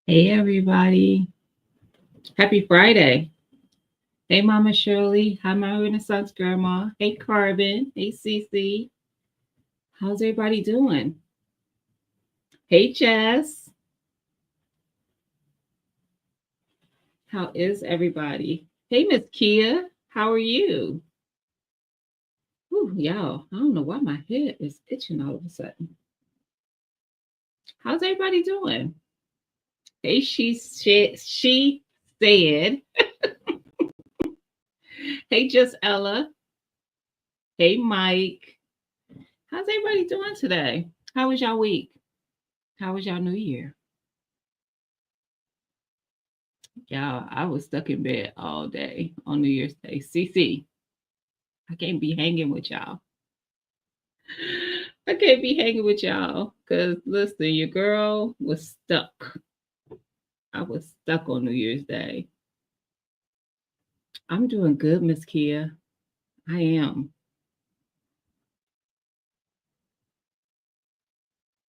Hey everybody. Happy Friday. Hey Mama Shirley. Hi my Renaissance Grandma. Hey Carbon. Hey Cece. How's everybody doing? Hey Jess. How is everybody? Hey Miss Kia. How are you? Ooh, y'all. I don't know why my head is itching all of a sudden. How's everybody doing? Hey she said. Hey Just Ella. Hey Mike. How's everybody doing today? How was y'all week? How was y'all new year? Y'all, I was stuck in bed all day on New Year's Day. CC, I can't be hanging with y'all. I can't be hanging with y'all because listen, your girl was stuck. I was stuck on New Year's Day. I'm doing good, Miss Kia. I am.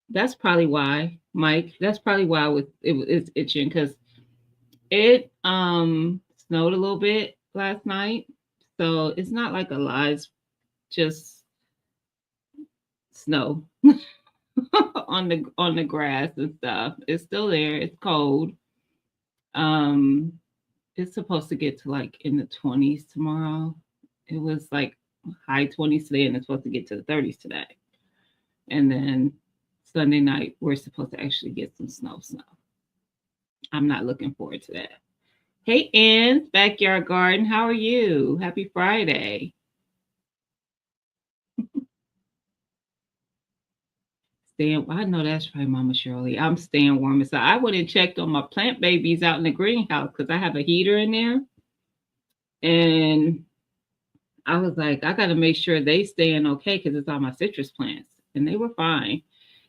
That's probably why, Mike. That's probably why it's itching because it snowed a little bit last night, so it's not like a live just snow. on the grass and stuff. It's still there. It's cold. Um, it's supposed to get to like in the 20s tomorrow. It was like high 20s today, and it's supposed to get to the 30s today. And then Sunday night, we're supposed to actually get some snow. Snow. I'm not looking forward to that. Hey, Ann's backyard garden. How are you? Happy Friday. Staying, I know that's right, Mama Shirley. I'm staying warm. So I went and checked on my plant babies out in the greenhouse because I have a heater in there. And I was like, I got to make sure they staying okay because it's all my citrus plants. And they were fine.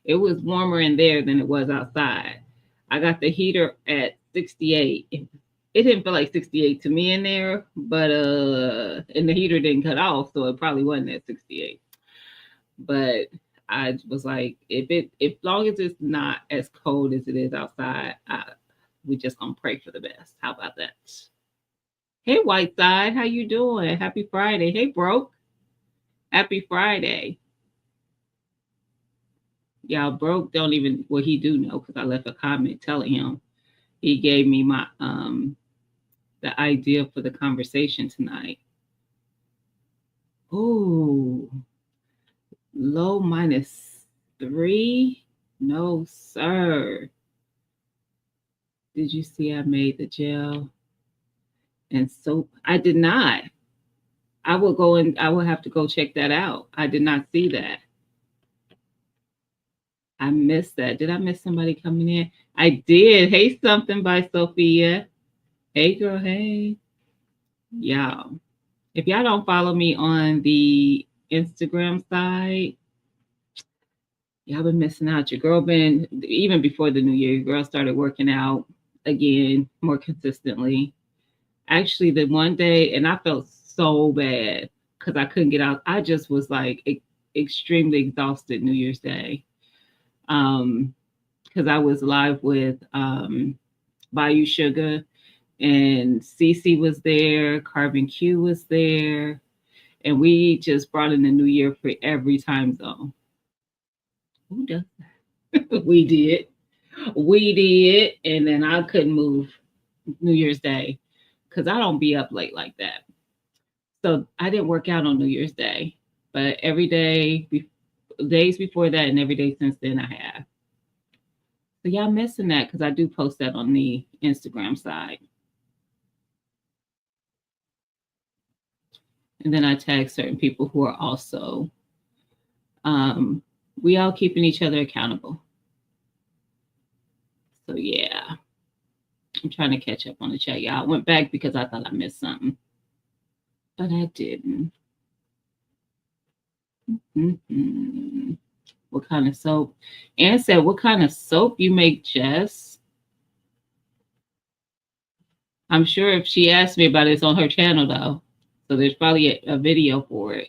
It was warmer in there than it was outside. I got the heater at 68. It didn't feel like 68 to me in there, but and the heater didn't cut off, so it probably wasn't at 68. But I was like, if long as it's not as cold as it is outside, we just gonna pray for the best. How about that? Hey, Whiteside, how you doing? Happy Friday. Hey, Broke. Happy Friday. Y'all, Broke don't even, well, he do know because I left a comment telling him. He gave me my the idea for the conversation tonight. Ooh, low -3. No, sir. Did you see I made the gel and soap? I did not. I will go and I will have to go check that out. I did not see that. I missed that. Did I miss somebody coming in? I did. Hey, something by Sophia. Hey, girl. Hey, y'all. If y'all don't follow me on the Instagram side, y'all been missing out. Your girl been even before the new year. Your girl started working out again more consistently. Actually, the one day, and I felt so bad because I couldn't get out. I just was like extremely exhausted New Year's Day. Because I was live with Bayou Sugar, and Cece was there, Carbon Q was there, and we just brought in the new year for every time zone. Who does that? We did. We did. And then I couldn't move New Year's Day because I don't be up late like that. So I didn't work out on New Year's Day, but every day, days before that, and every day since then, I have. So y'all missing that because I do post that on the Instagram side. And then I tag certain people who are also, um, we all keeping each other accountable. So yeah, I'm trying to catch up on the chat. Y'all, I went back because I thought I missed something, but I didn't. Mm-hmm. What kind of soap? Ann said, "What kind of soap you make, Jess?" I'm sure if she asked me about it, it's on her channel though, so there's probably a video for it.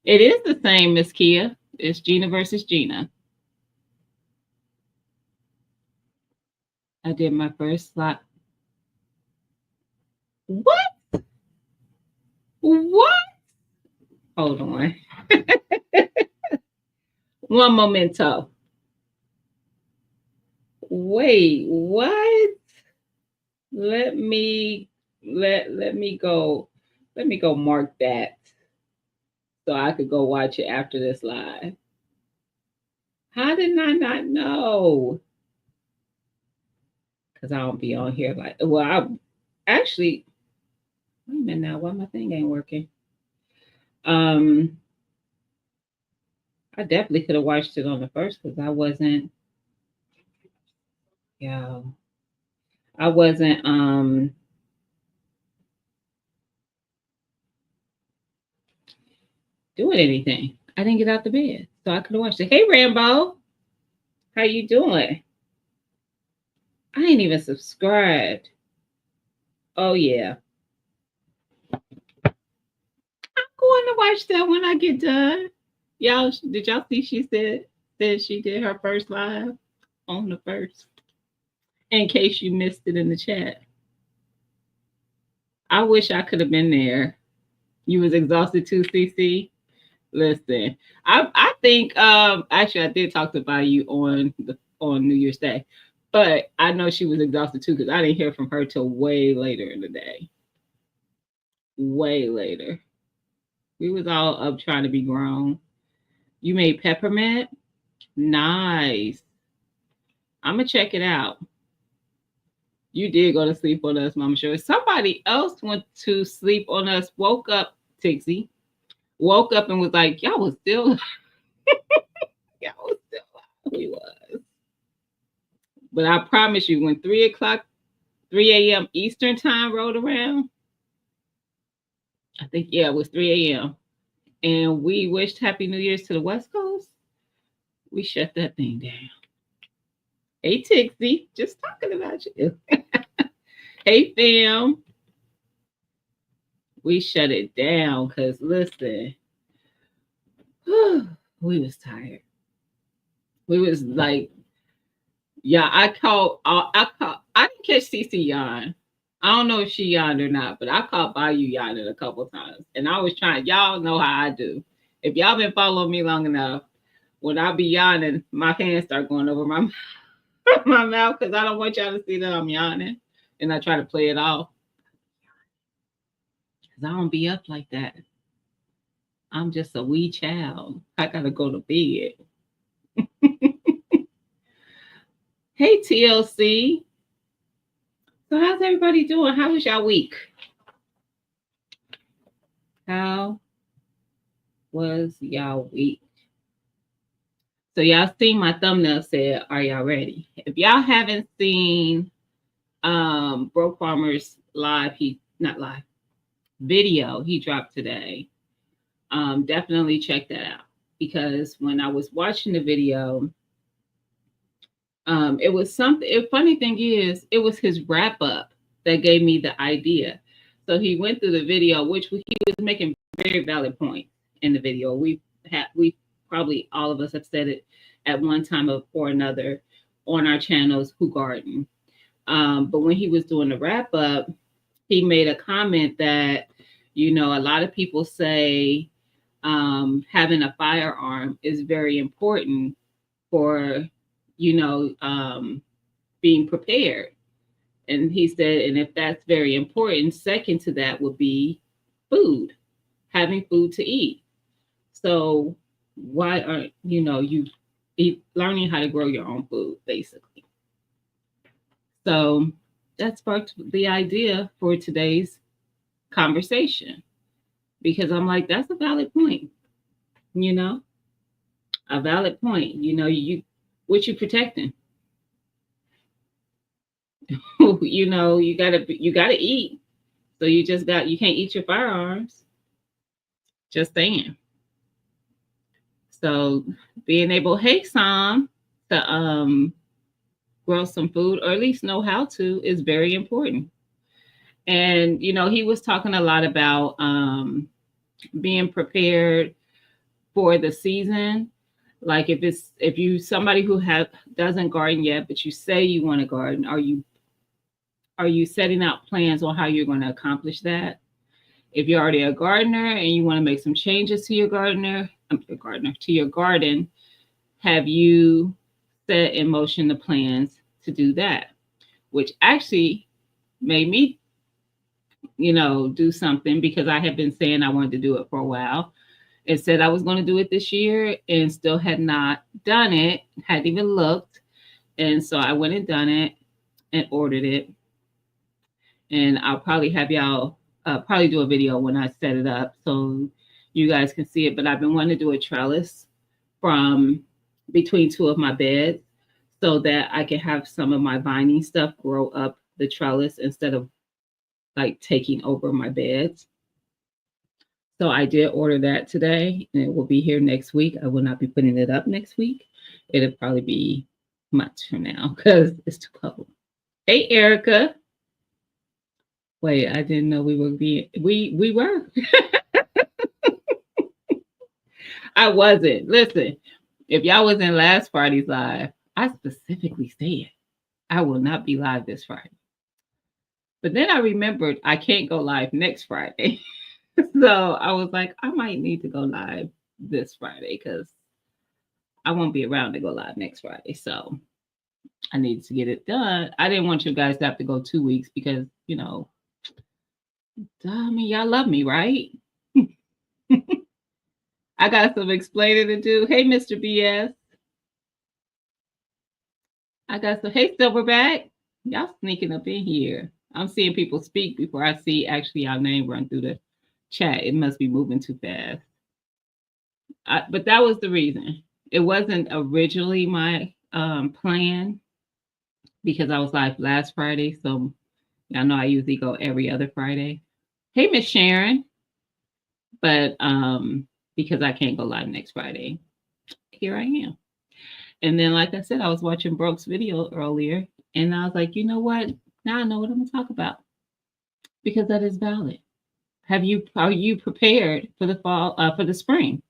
It is the same, Miss Kia. It's Gina versus Gina. I did my first live. What? What? Hold on. One momento. Wait, what? Let me let me go. Let me go mark that so I could go watch it after this live. How did I not know? Because I don't be on here like well, I actually wait a minute now, why my thing ain't working? Um I definitely could have watched it on the first because I wasn't yeah. I wasn't doing anything. I didn't get out the bed. So I could have watched it. Hey Rambo, how you doing? I ain't even subscribed. Oh yeah. I'm going to watch that when I get done. Y'all did y'all see she said she did her first live on the first? In case you missed it in the chat. I wish I could have been there. You was exhausted too, CC. Listen, I think actually I did talk to Bayou on New Year's Day, but I know she was exhausted too because I didn't hear from her till way later in the day. Way later. We was all up trying to be grown. You made peppermint? Nice. I'm gonna check it out. You did go to sleep on us, Mama Sure. Somebody else went to sleep on us, woke up, Tixie, woke up and was like, y'all was still, y'all was still we was. But I promise you, when 3 o'clock, 3 a.m. Eastern time rolled around, I think, yeah, it was 3 a.m. And we wished Happy New Year's to the West Coast. We shut that thing down. Hey, Tixie, just talking about you. Hey, fam. We shut it down because, listen, we was tired. We was like, yeah, I didn't catch CC yawn. I don't know if she yawned or not, but I caught Bayou yawning a couple times. And I was trying, y'all know how I do. If y'all been following me long enough, when I be yawning, my hands start going over my, my mouth because I don't want y'all to see that I'm yawning. And I try to play it off. Because I don't be up like that. I'm just a wee child. I got to go to bed. Hey, TLC. So how's everybody doing? How was y'all week? How was y'all week? So y'all seen my thumbnail said, are y'all ready? If y'all haven't seen Broke Farmer's live, he not live video he dropped today, definitely check that out. Because when I was watching the video, it was something. A funny thing is, it was his wrap up that gave me the idea. So he went through the video, which he was making very valid points in the video. We probably all of us have said it at one time or another on our channels, Who Garden. But when he was doing the wrap up, he made a comment that, a lot of people say having a firearm is very important for being prepared. And he said, and if that's very important, second to that would be food, having food to eat. So why aren't you learning how to grow your own food, basically? So that sparked the idea for today's conversation, because I'm like, that's a valid point, a valid point. What you protecting? you gotta eat. So you can't eat your firearms. Just saying. So being able, hey Sam, to grow some food, or at least know how to, is very important. And he was talking a lot about being prepared for the season. Like if you somebody who doesn't garden yet, but you say you want to garden, are you setting out plans on how you're going to accomplish that? If you're already a gardener and you want to make some changes to to your garden, have you set in motion the plans to do that? Which actually made me, do something, because I had been saying I wanted to do it for a while. It said I was going to do it this year and still had not done it, hadn't even looked. And so I went and done it and ordered it. And I'll probably have y'all probably do a video when I set it up so you guys can see it. But I've been wanting to do a trellis from between two of my beds so that I can have some of my vining stuff grow up the trellis instead of like taking over my beds. So I did order that today, and it will be here next week. I will not be putting it up next week. It'll probably be months from now because it's too cold. Hey, Erica. Wait, I didn't know we were. I wasn't. Listen, if y'all was in last Friday's live, I specifically said I will not be live this Friday. But then I remembered I can't go live next Friday. So I was like, I might need to go live this Friday because I won't be around to go live next Friday. So I needed to get it done. I didn't want you guys to have to go 2 weeks because, y'all love me, right? I got some explaining to do. Hey, Mr. BS. Hey, Silverback. Y'all sneaking up in here. I'm seeing people speak before I see actually our name run through the chat. It must be moving too fast. But that was the reason. It wasn't originally my plan because I was live last Friday. So y'all know I usually go every other Friday. Hey, Miss Sharon. But because I can't go live next Friday, here I am. And then, like I said, I was watching Brooke's video earlier, and I was like, you know what? Now I know what I'm going to talk about because that is valid. Are you prepared for the fall, for the spring?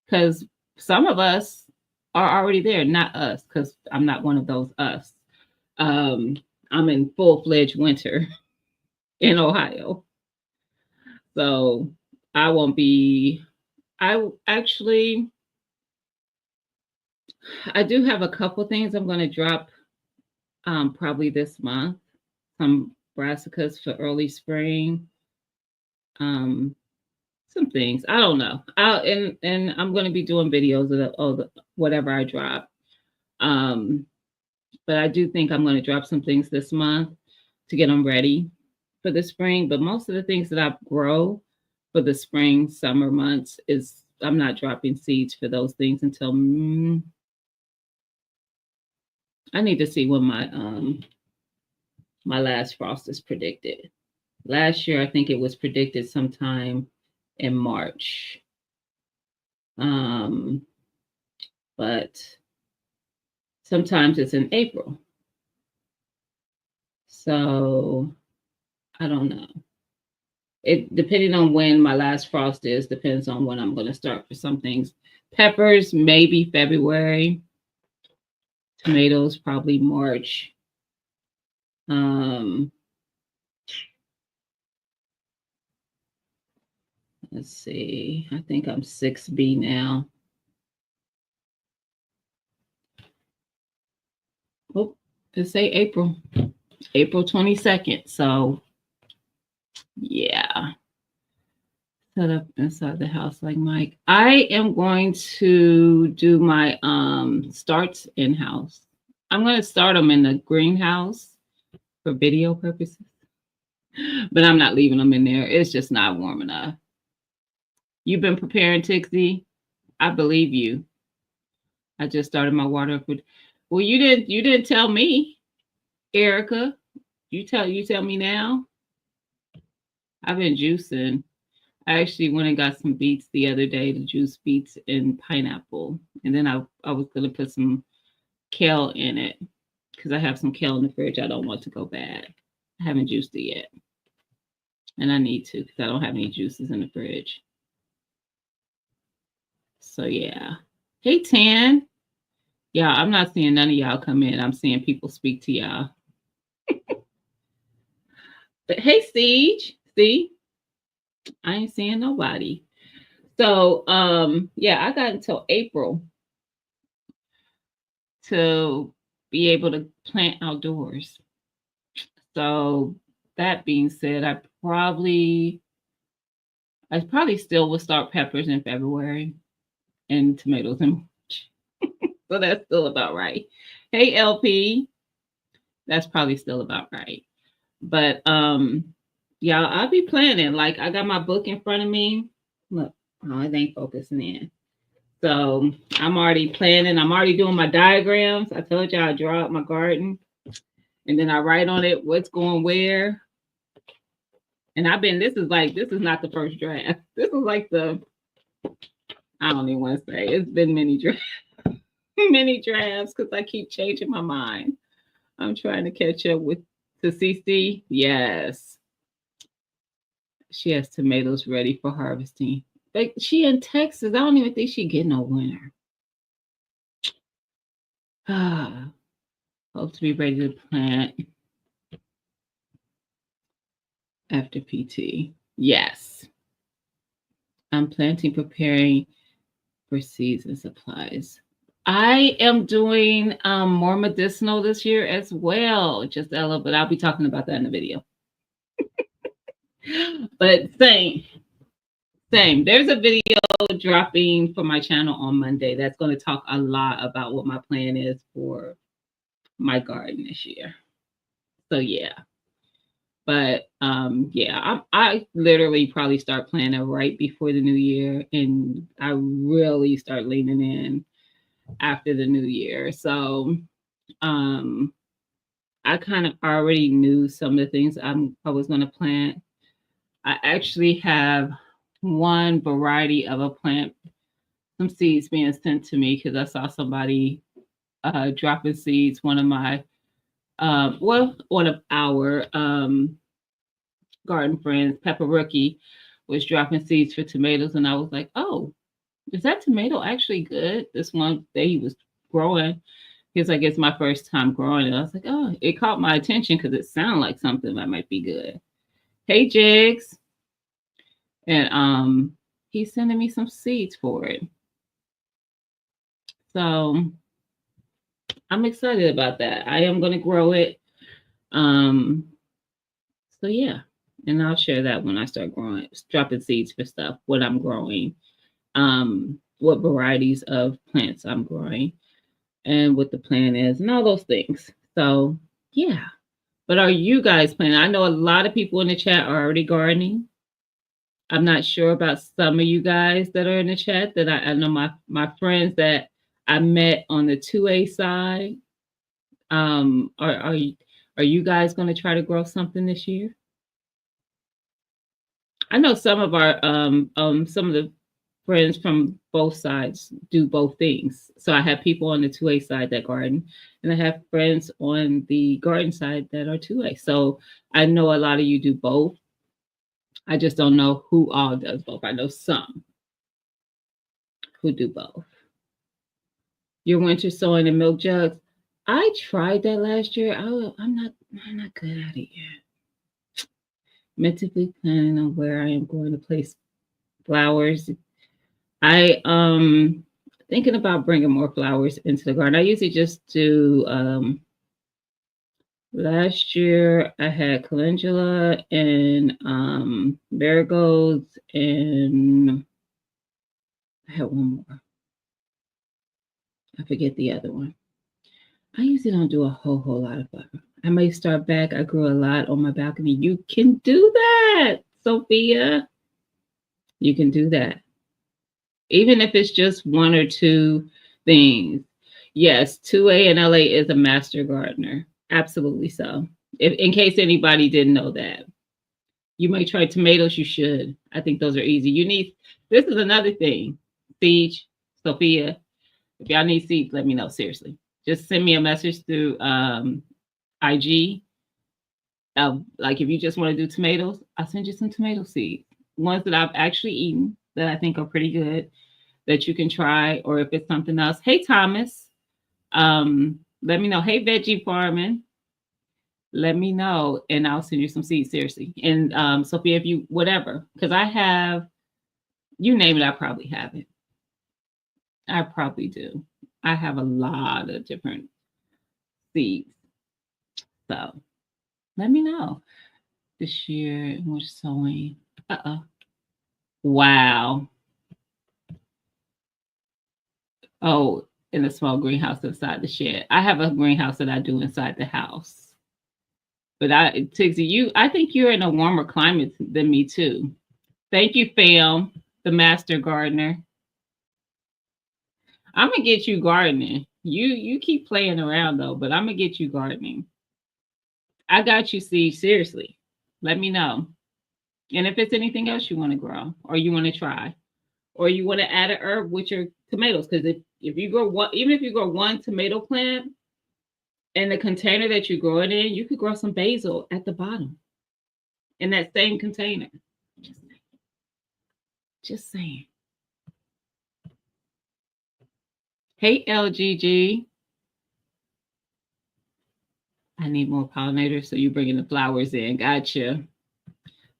Because some of us are already there, not us, because I'm not one of those us. I'm in full-fledged winter in Ohio. So I won't be, I do have a couple things I'm going to drop probably this month. Some brassicas for early spring. Some things. I don't know. And I'm going to be doing videos of the whatever I drop. But I do think I'm going to drop some things this month to get them ready for the spring. But most of the things that I grow for the spring, summer months I'm not dropping seeds for those things until I need to see when my last frost is predicted. Last year, I think it was predicted sometime in March. But sometimes it's in April. So I don't know. It depending on when my last frost is, depends on when I'm going to start for some things. Peppers, maybe February. Tomatoes, probably March. Let's see. I think I'm 6B now. Oh, let's say April 22nd. So yeah. Set up inside the house like Mike. I am going to do my starts in-house. I'm going to start them in the greenhouse for video purposes. But I'm not leaving them in there. It's just not warm enough. You've been preparing, Tixie. I believe you. I just started my water. Well, you didn't tell me, Erica. You tell me now. I've been juicing. I actually went and got some beets the other day to juice beets and pineapple. And then I was going to put some kale in it because I have some kale in the fridge. I don't want to go bad. I haven't juiced it yet. And I need to because I don't have any juices in the fridge. So, yeah. Hey, Tan. Yeah, I'm not seeing none of y'all come in. I'm seeing people speak to y'all. But hey, Siege. See, I ain't seeing nobody. So, yeah, I got until April to be able to plant outdoors. So, that being said, I probably still will start peppers in February and tomatoes in March. So that's still about right. Hey, LP, that's probably still about right. But yeah, I'll be planning. Like I got my book in front of me. Look, oh, it ain't focusing in. So I'm already planning. I'm already doing my diagrams. I told you I draw up my garden, and then I write on it what's going where. And this is not the first draft. This is like I don't even want to say. It's been many drafts, many drafts because I keep changing my mind. I'm trying to catch up with to CC. Yes, she has tomatoes ready for harvesting. Like she in Texas. I don't even think she getting no winter. Ah, hope to be ready to plant after PT. Yes, I'm planting, preparing for seeds and supplies. I am doing more medicinal this year as well, just Ella, but I'll be talking about that in the video. But same. There's a video dropping for my channel on Monday that's going to talk a lot about what my plan is for my garden this year. So yeah. But yeah, I literally probably start planning right before the new year, and I really start leaning in after the new year. So um I kind of already knew some of the things I was going to plant. I actually have one variety of a plant, some seeds being sent to me because I saw somebody dropping seeds. One of my, one of our garden friends, Pepper Rookie, was dropping seeds for tomatoes, and I was like, "Oh, is that tomato actually good?" This one day he was growing. Because like it's my first time growing it. I was like, "Oh," it caught my attention because it sounded like something that might be good. Hey, Jigs, and he's sending me some seeds for it. So I'm excited about that. I am going to grow it. Um, so yeah, and I'll share that when I start growing, dropping seeds for stuff, what I'm growing, what varieties of plants I'm growing, and what the plan is, and all those things. So yeah. But are you guys planning? I know a lot of people in the chat are already gardening. I'm not sure about some of you guys that are in the chat that I know my friends that I met on the 2A side. Are you guys going to try to grow something this year? I know some of our some of the friends from both sides do both things. So I have people on the 2A side that garden, and I have friends on the garden side that are 2A. So I know a lot of you do both. I just don't know who all does both. I know some who do both. Your winter sowing in milk jugs. I tried that last year. I'm not good at it yet. Mentally planning on where I am going to place flowers. I thinking about bringing more flowers into the garden. I usually just do last year I had calendula and marigolds, and I had one more. I forget the other one. I usually don't do a whole lot of flower. I may start back. I grew a lot on my balcony. You can do that, Sophia. You can do that. Even if it's just one or two things. Yes, 2A in LA is a master gardener. Absolutely so. If in case anybody didn't know that. You may try tomatoes, you should. I think those are easy. This is another thing. Siege, Sophia, if y'all need seeds, let me know. Seriously. Just send me a message through IG. Like if you just want to do tomatoes, I'll send you some tomato seeds. Ones that I've actually eaten that I think are pretty good. that you can try, or if it's something else. Hey, Thomas, let me know. Hey, Veggie Farming, let me know, and I'll send you some seeds. Seriously, and Sophia, if you whatever, because I have, you name it, I probably have it. I probably do. I have a lot of different seeds, so let me know. This year we're sowing. Wow. Oh, in a small greenhouse inside the shed. I have a greenhouse that I do inside the house. But Tigsy, I think you're in a warmer climate than me too. Thank you, fam, the master gardener. I'm gonna get you gardening. You keep playing around though, but I'm gonna get you gardening. I got you, Steve. Seriously, let me know. And if it's anything else you want to grow or you want to try, or you want to add a herb with your tomatoes, because if you grow one, even if you grow one tomato plant in the container that you grow it in, you could grow some basil at the bottom in that same container. Just saying. Just saying. Hey, LGG. I need more pollinators, so you're bringing the flowers in. Gotcha.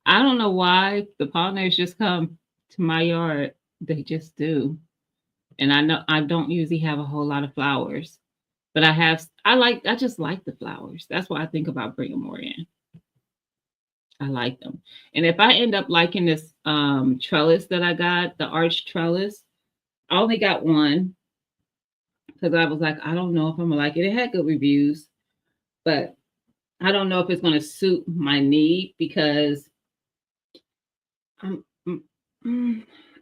I don't know why the pollinators just come to my yard. They just do. And I know I don't usually have a whole lot of flowers, but I just like the flowers. That's why I think about bringing more in. I like them. And if I end up liking this trellis that I got, the arch trellis, I only got one because I was like, I don't know if I'm gonna like it. It had good reviews, but I don't know if it's gonna suit my need because I'm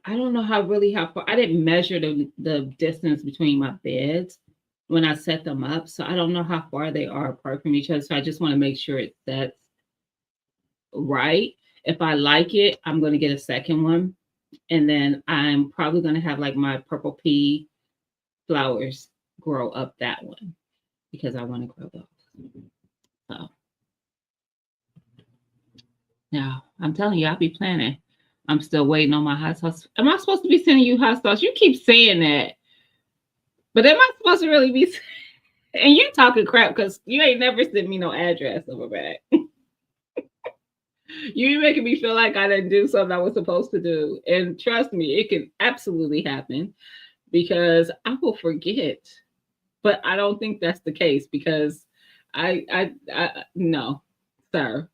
I don't know how far. I didn't measure the distance between my beds when I set them up, so I don't know how far they are apart from each other. So I just want to make sure it sets right. If I like it, I'm going to get a second one, and then I'm probably going to have like my purple pea flowers grow up that one because I want to grow those. So now I'm telling you, I'll be planning. I'm still waiting on my hot sauce. Am I supposed to be sending you hot sauce? You keep saying that, but am I supposed to really be? And you talking crap because you ain't never sent me no address of a bag. You making me feel like I didn't do something I was supposed to do. And trust me, it can absolutely happen because I will forget. But I don't think that's the case because I no, sir.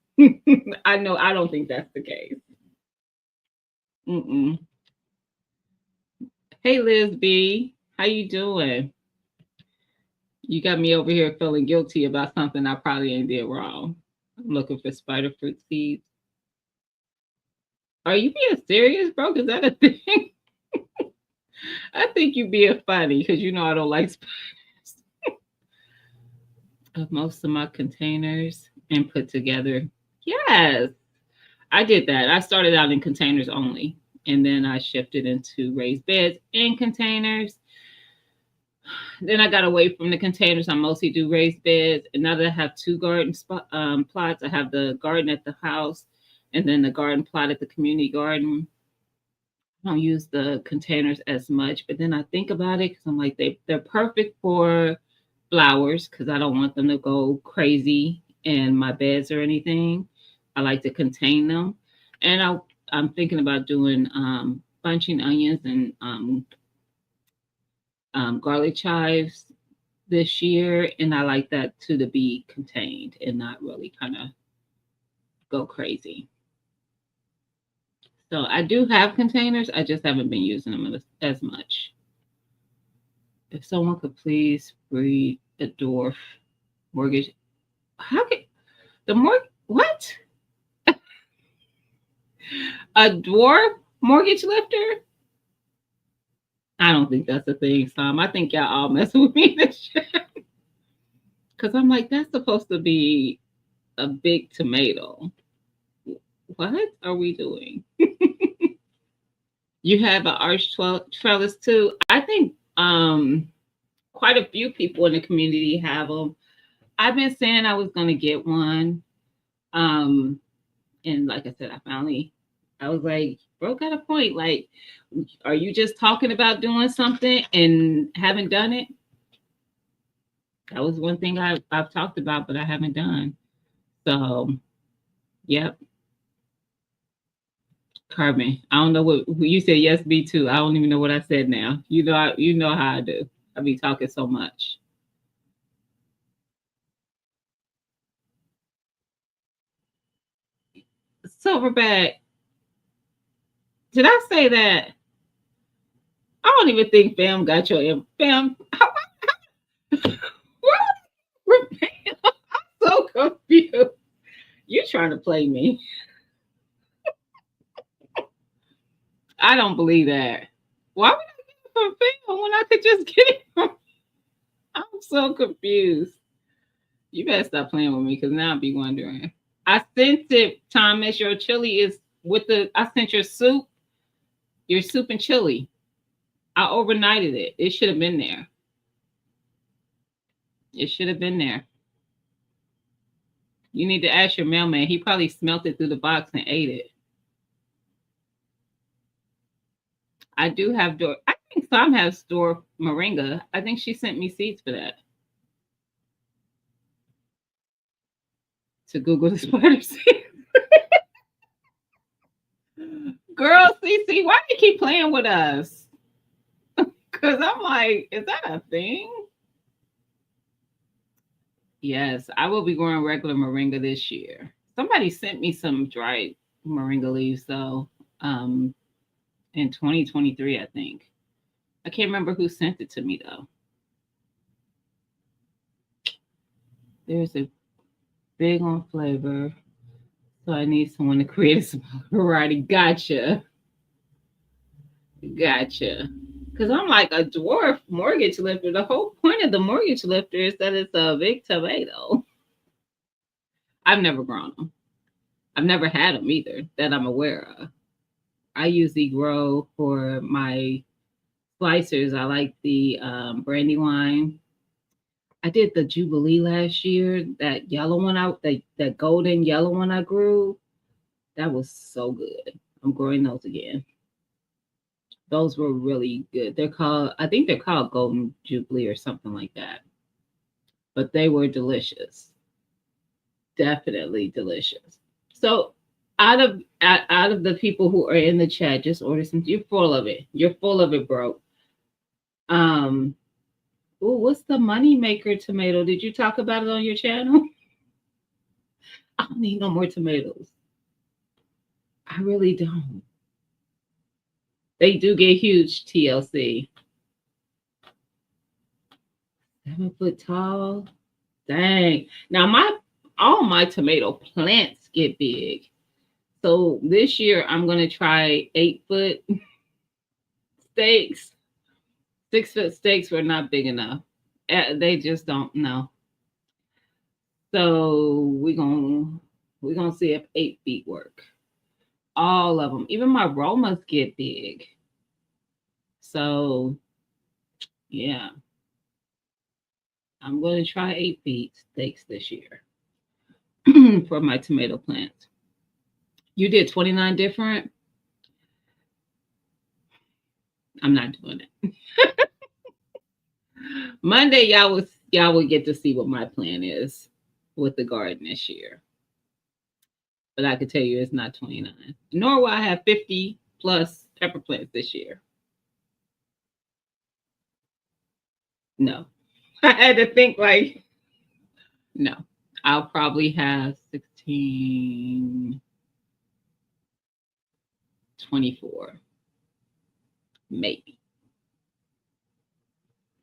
I know I don't think that's the case. Mm-mm. Hey, Liz B, how you doing? You got me over here feeling guilty about something I probably ain't did wrong. I'm looking for spider fruit seeds. Are you being serious, bro? Is that a thing? I think you being funny because you know I don't like spiders. Of most of my containers and put together. Yes, I did that. I started out in containers only, and then I shifted into raised beds and containers. Then I got away from the containers. I mostly do raised beds. And now that I have two garden plots, I have the garden at the house and then the garden plot at the community garden. I don't use the containers as much, but then I think about it because I'm like, they're perfect for flowers because I don't want them to go crazy in my beds or anything. I like to contain them. And I'm thinking about doing bunching onions and garlic chives this year, and I like that too to be contained and not really kind of go crazy. So I do have containers, I just haven't been using them as much. If someone could please breed a dwarf mortgage, how could the what? A dwarf mortgage lifter? I don't think that's a thing, Sam. I think y'all all messing with me this year. Because I'm like, that's supposed to be a big tomato. What are we doing? You have an arch trellis too. I think quite a few people in the community have them. I've been saying I was going to get one. And like I said, I finally I was like, bro got a point. Like, are you just talking about doing something and haven't done it? That was one thing I've talked about, but I haven't done. So, yep, Carmen. I don't know what you said. Yes, me too. I don't even know what I said now. You know how I do. I be talking so much. Silverback. Did I say that? I don't even think Fam got your Fam. What? I'm so confused. You trying to play me? I don't believe that. Why would I get it from Fam when I could just get it from? I'm so confused. You better stop playing with me because now I'll be wondering. I sent it, Thomas. Your chili is with the. I sent your soup and chili. I overnighted it. It should have been there. It should have been there. You need to ask your mailman. He probably smelt it through the box and ate it. I do have door. I think some have store moringa. I think she sent me seeds for that. To Google the spider seed. Girl, Cece, why do you keep playing with us? Because I'm like, is that a thing? Yes, I will be growing regular moringa this year. Somebody sent me some dried moringa leaves though, in 2023, I think. I can't remember who sent it to me though. There's a big on flavor, so I need someone to create a small variety. Gotcha, gotcha. Because I'm like a dwarf mortgage lifter. The whole point of the mortgage lifter is that it's a big tomato. I've never grown them. I've never had them either that I'm aware of. I usually grow for my slicers. I like the Brandywine. I did the Jubilee last year. That yellow one out, that golden yellow one I grew. That was so good. I'm growing those again. Those were really good. I think they're called Golden Jubilee or something like that. But they were delicious. Definitely delicious. So out of the people who are in the chat, just order some. You're full of it. You're full of it, bro. Um, ooh, what's the money maker tomato? Did you talk about it on your channel? I don't need no more tomatoes. I really don't. They do get huge TLC. 7 foot tall. Dang. Now all my tomato plants get big. So this year I'm gonna try 8 foot stakes. 6 foot stakes were not big enough. They just don't know. So we're gonna see if 8 feet work. All of them, even my Romas get big. So yeah, I'm gonna try 8 feet stakes this year for my tomato plants. You did 29 different. I'm not doing it. Monday, y'all will get to see what my plan is with the garden this year. But I can tell you it's not 29. Nor will I have 50 plus pepper plants this year. No. I had to think like, no. I'll probably have 16, 24. Maybe.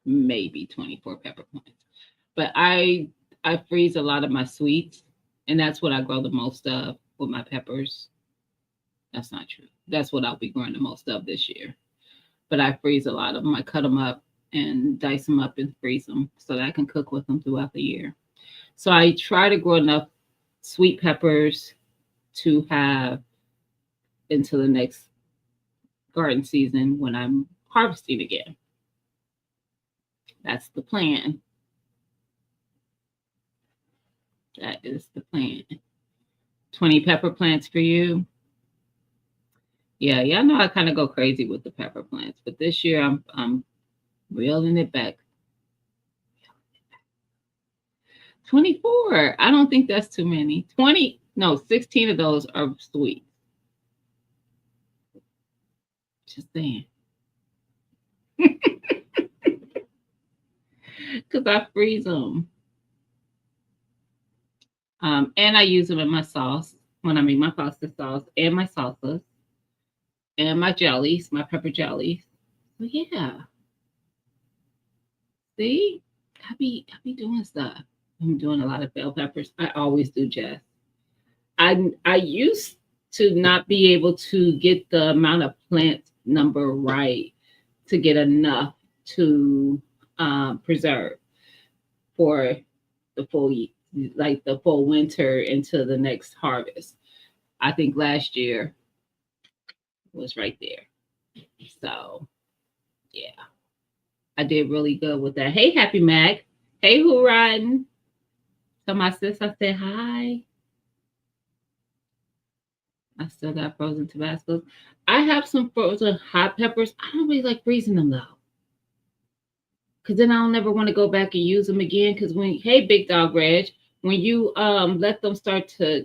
Maybe 24 pepper plants. But I freeze a lot of my sweets, and that's what I grow the most of with my peppers. That's not true. That's what I'll be growing the most of this year. But I freeze a lot of them. I cut them up and dice them up and freeze them so that I can cook with them throughout the year. So I try to grow enough sweet peppers to have into the next garden season when I'm harvesting again. That's the plan. That is the plan. 20 pepper plants for you. Yeah, y'all know I kind of go crazy with the pepper plants, but this year I'm reeling it back. 24. I don't think that's too many. 20, no, 16 of those are sweet. Just saying. Because I freeze them. And I use them in my sauce when I make my pasta sauce and my salsas and my jellies, my pepper jellies. So yeah, see, I be doing stuff. I'm doing a lot of bell peppers. I always do, Jess. I used to not be able to get the amount of plant number right to get enough to preserve for the like the full winter into the next harvest. I think last year was right there. So yeah, I did really good with that. Hey, Happy Mac. Hey, who riding? So my sis, I said hi. I still got frozen Tabascos. I have some frozen hot peppers. I don't really like freezing them though, because then I'll never want to go back and use them again. Because when hey, Big Dog Reg, when you let them start to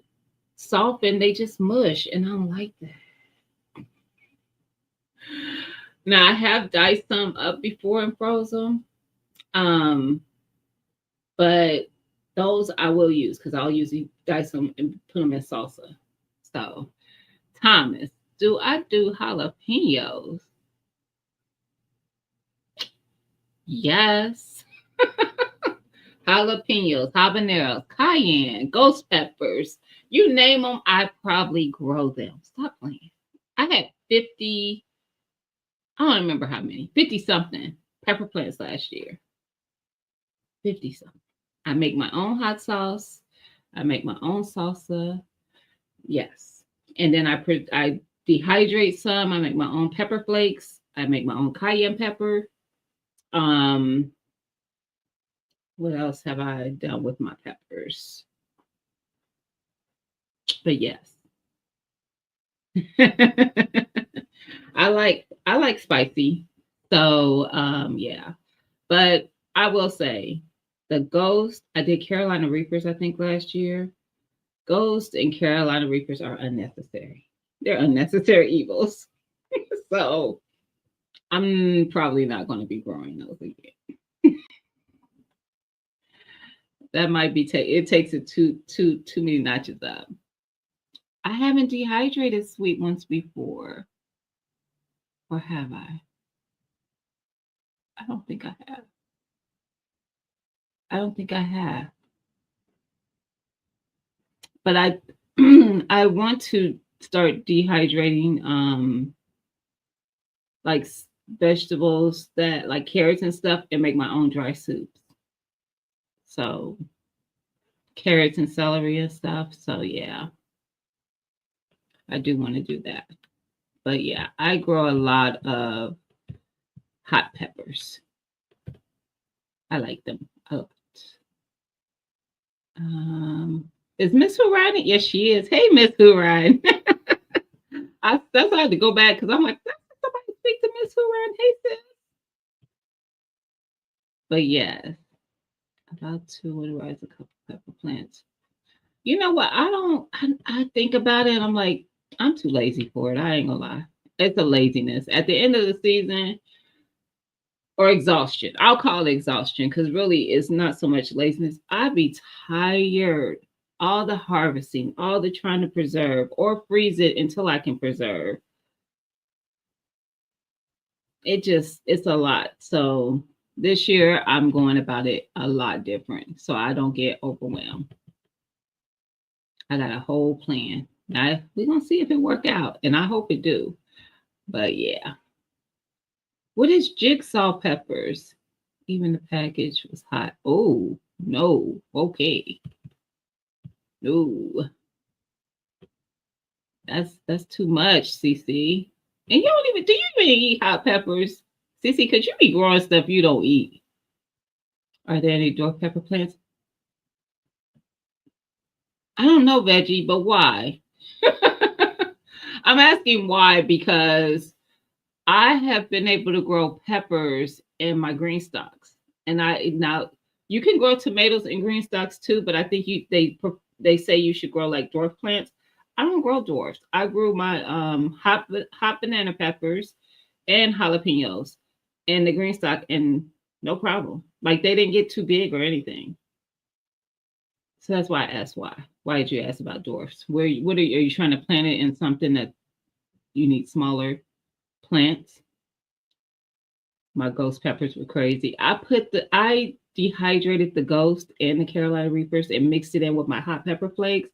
soften, they just mush, and I don't like that. Now I have diced some up before and froze them, but those I will use because I'll usually dice them and put them in salsa. So Thomas, do I do jalapenos? Yes. Jalapenos, habaneros, cayenne, ghost peppers. You name them, I probably grow them. Stop playing. I had 50, I don't remember how many, 50 something pepper plants last year. 50 something. I make my own hot sauce. I make my own salsa. Yes. And then I dehydrate some. I make my own pepper flakes. I make my own cayenne pepper. Um, what else have I done with my peppers? But yes. I like spicy. So yeah. But I will say the ghost, I did Carolina Reapers, I think, last year. Ghost and Carolina Reapers are unnecessary. They're unnecessary evils. So I'm probably not going to be growing those again. That might be it takes it too many notches up. I haven't dehydrated sweet ones before, or have I? I don't think I have. I don't think I have. But I I want to start dehydrating like vegetables that like carrots and stuff and make my own dry soups. So carrots and celery and stuff. So yeah, I do want to do that. But yeah, I grow a lot of hot peppers. I like them a lot. Um, is Miss Who riding? Yes, she is. Hey, Miss Who riding. That's why I had to go back because I'm like, somebody speak to Miss Who riding. Hey, sis. But yes, about to rise a couple pepper plants. You know what? I think about it. I'm like, I'm too lazy for it. I ain't gonna lie. It's a laziness. At the end of the season, or exhaustion. I'll call it exhaustion because really it's not so much laziness. I'd be tired. All the harvesting, all the trying to preserve or freeze it until I can preserve. It's a lot. So this year I'm going about it a lot different so I don't get overwhelmed. I got a whole plan. Now we're gonna see if it work out, and I hope it do. But yeah. What is jigsaw peppers? Even the package was hot. Oh no. Okay. No. That's too much, CC. And you don't even do you even eat hot peppers? CC, could you be growing stuff you don't eat? Are there any dwarf pepper plants? I don't know, veggie, but why? I'm asking why because I have been able to grow peppers in my green stalks, and I now you can grow tomatoes in green stalks too, but I think they say you should grow like dwarf plants. I don't grow dwarfs. I grew my hot banana peppers and jalapenos in the green stock, and no problem. Like they didn't get too big or anything. So that's why I asked why. Why did you ask about dwarfs? What are you trying to plant it in something that you need smaller plants? My ghost peppers were crazy. I dehydrated the ghost and the Carolina Reapers and mixed it in with my hot pepper flakes.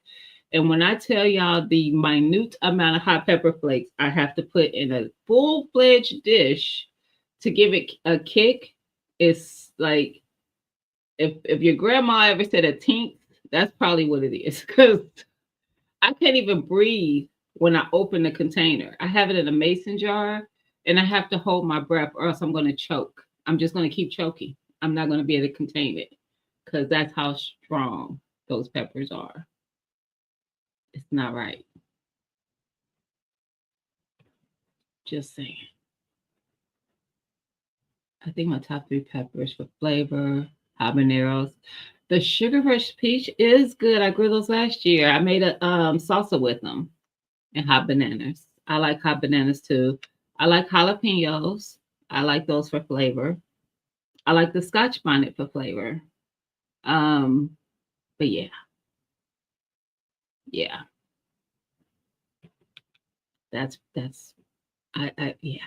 And when I tell y'all the minute amount of hot pepper flakes I have to put in a full-fledged dish to give it a kick, it's like if your grandma ever said a tink, that's probably what it is. Because I can't even breathe when I open the container. I have it in a mason jar and I have to hold my breath or else I'm going to choke. I'm just going to keep choking. I'm not going to be able to contain it because that's how strong those peppers are. It's not right. Just saying. I think my top 3 peppers for flavor, habaneros. The Sugar Rush Peach is good. I grew those last year. I made a salsa with them and hot bananas. I like hot bananas too. I like jalapenos. I like those for flavor. I like the Scotch bonnet for flavor. Um, but yeah, yeah, that's I yeah.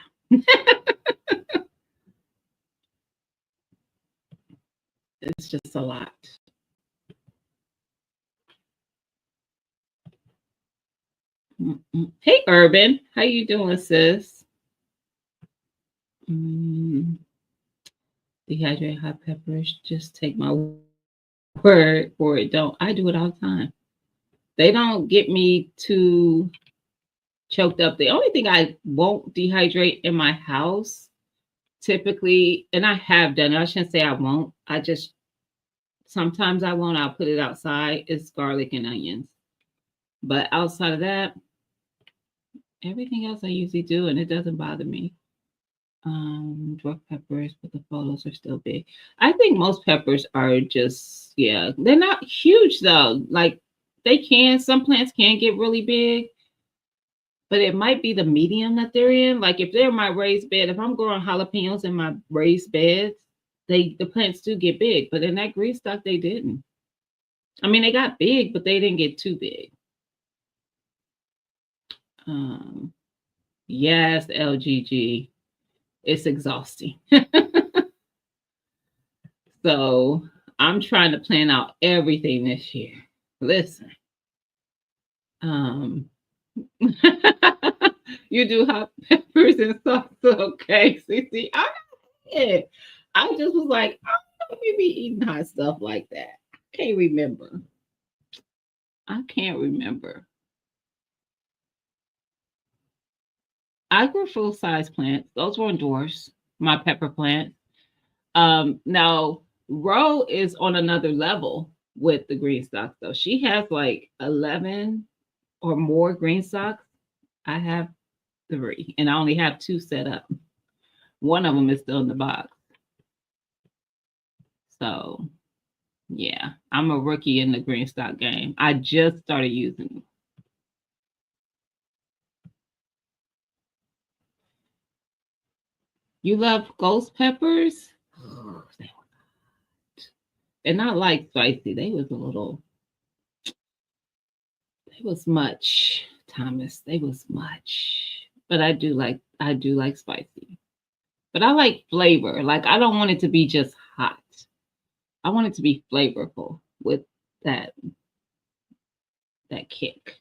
It's just a lot. Mm-mm. Hey, Urban, how you doing, sis? Mm, dehydrate hot peppers. Just take my word for it. Don't I do it all the time? They don't get me too choked up. The only thing I won't dehydrate in my house typically, and I have done it, I shouldn't say I won't. I just sometimes I won't. I'll put it outside. It's garlic and onions. But outside of that, everything else I usually do, and it doesn't bother me. Dwarf peppers, but the photos are still big. I think most peppers are just, yeah, they're not huge though. Like some plants can get really big, but it might be the medium that they're in. Like if they're in my raised bed, if I'm growing jalapenos in my raised beds, the plants do get big, but in that green stock they didn't. I mean, they got big, but they didn't get too big. Um, yes, LGG, it's exhausting. So I'm trying to plan out everything this year. Listen, um, you do hot peppers and salsa, okay? See, yeah. I just was like, I don't know if you be eating hot stuff like that. I can't remember. I can't remember. I grew full size plants. Those were indoors. My pepper plant. Now Ro is on another level with the green stocks though. She has like 11 or more green stocks. I have 3, and I only have 2 set up. One of them is still in the box. So yeah, I'm a rookie in the green stock game. I just started using them. You love ghost peppers? Oh, they're not like spicy. They was much, Thomas. They was much. But I do like spicy. But I like flavor. Like I don't want it to be just hot. I want it to be flavorful with that that kick.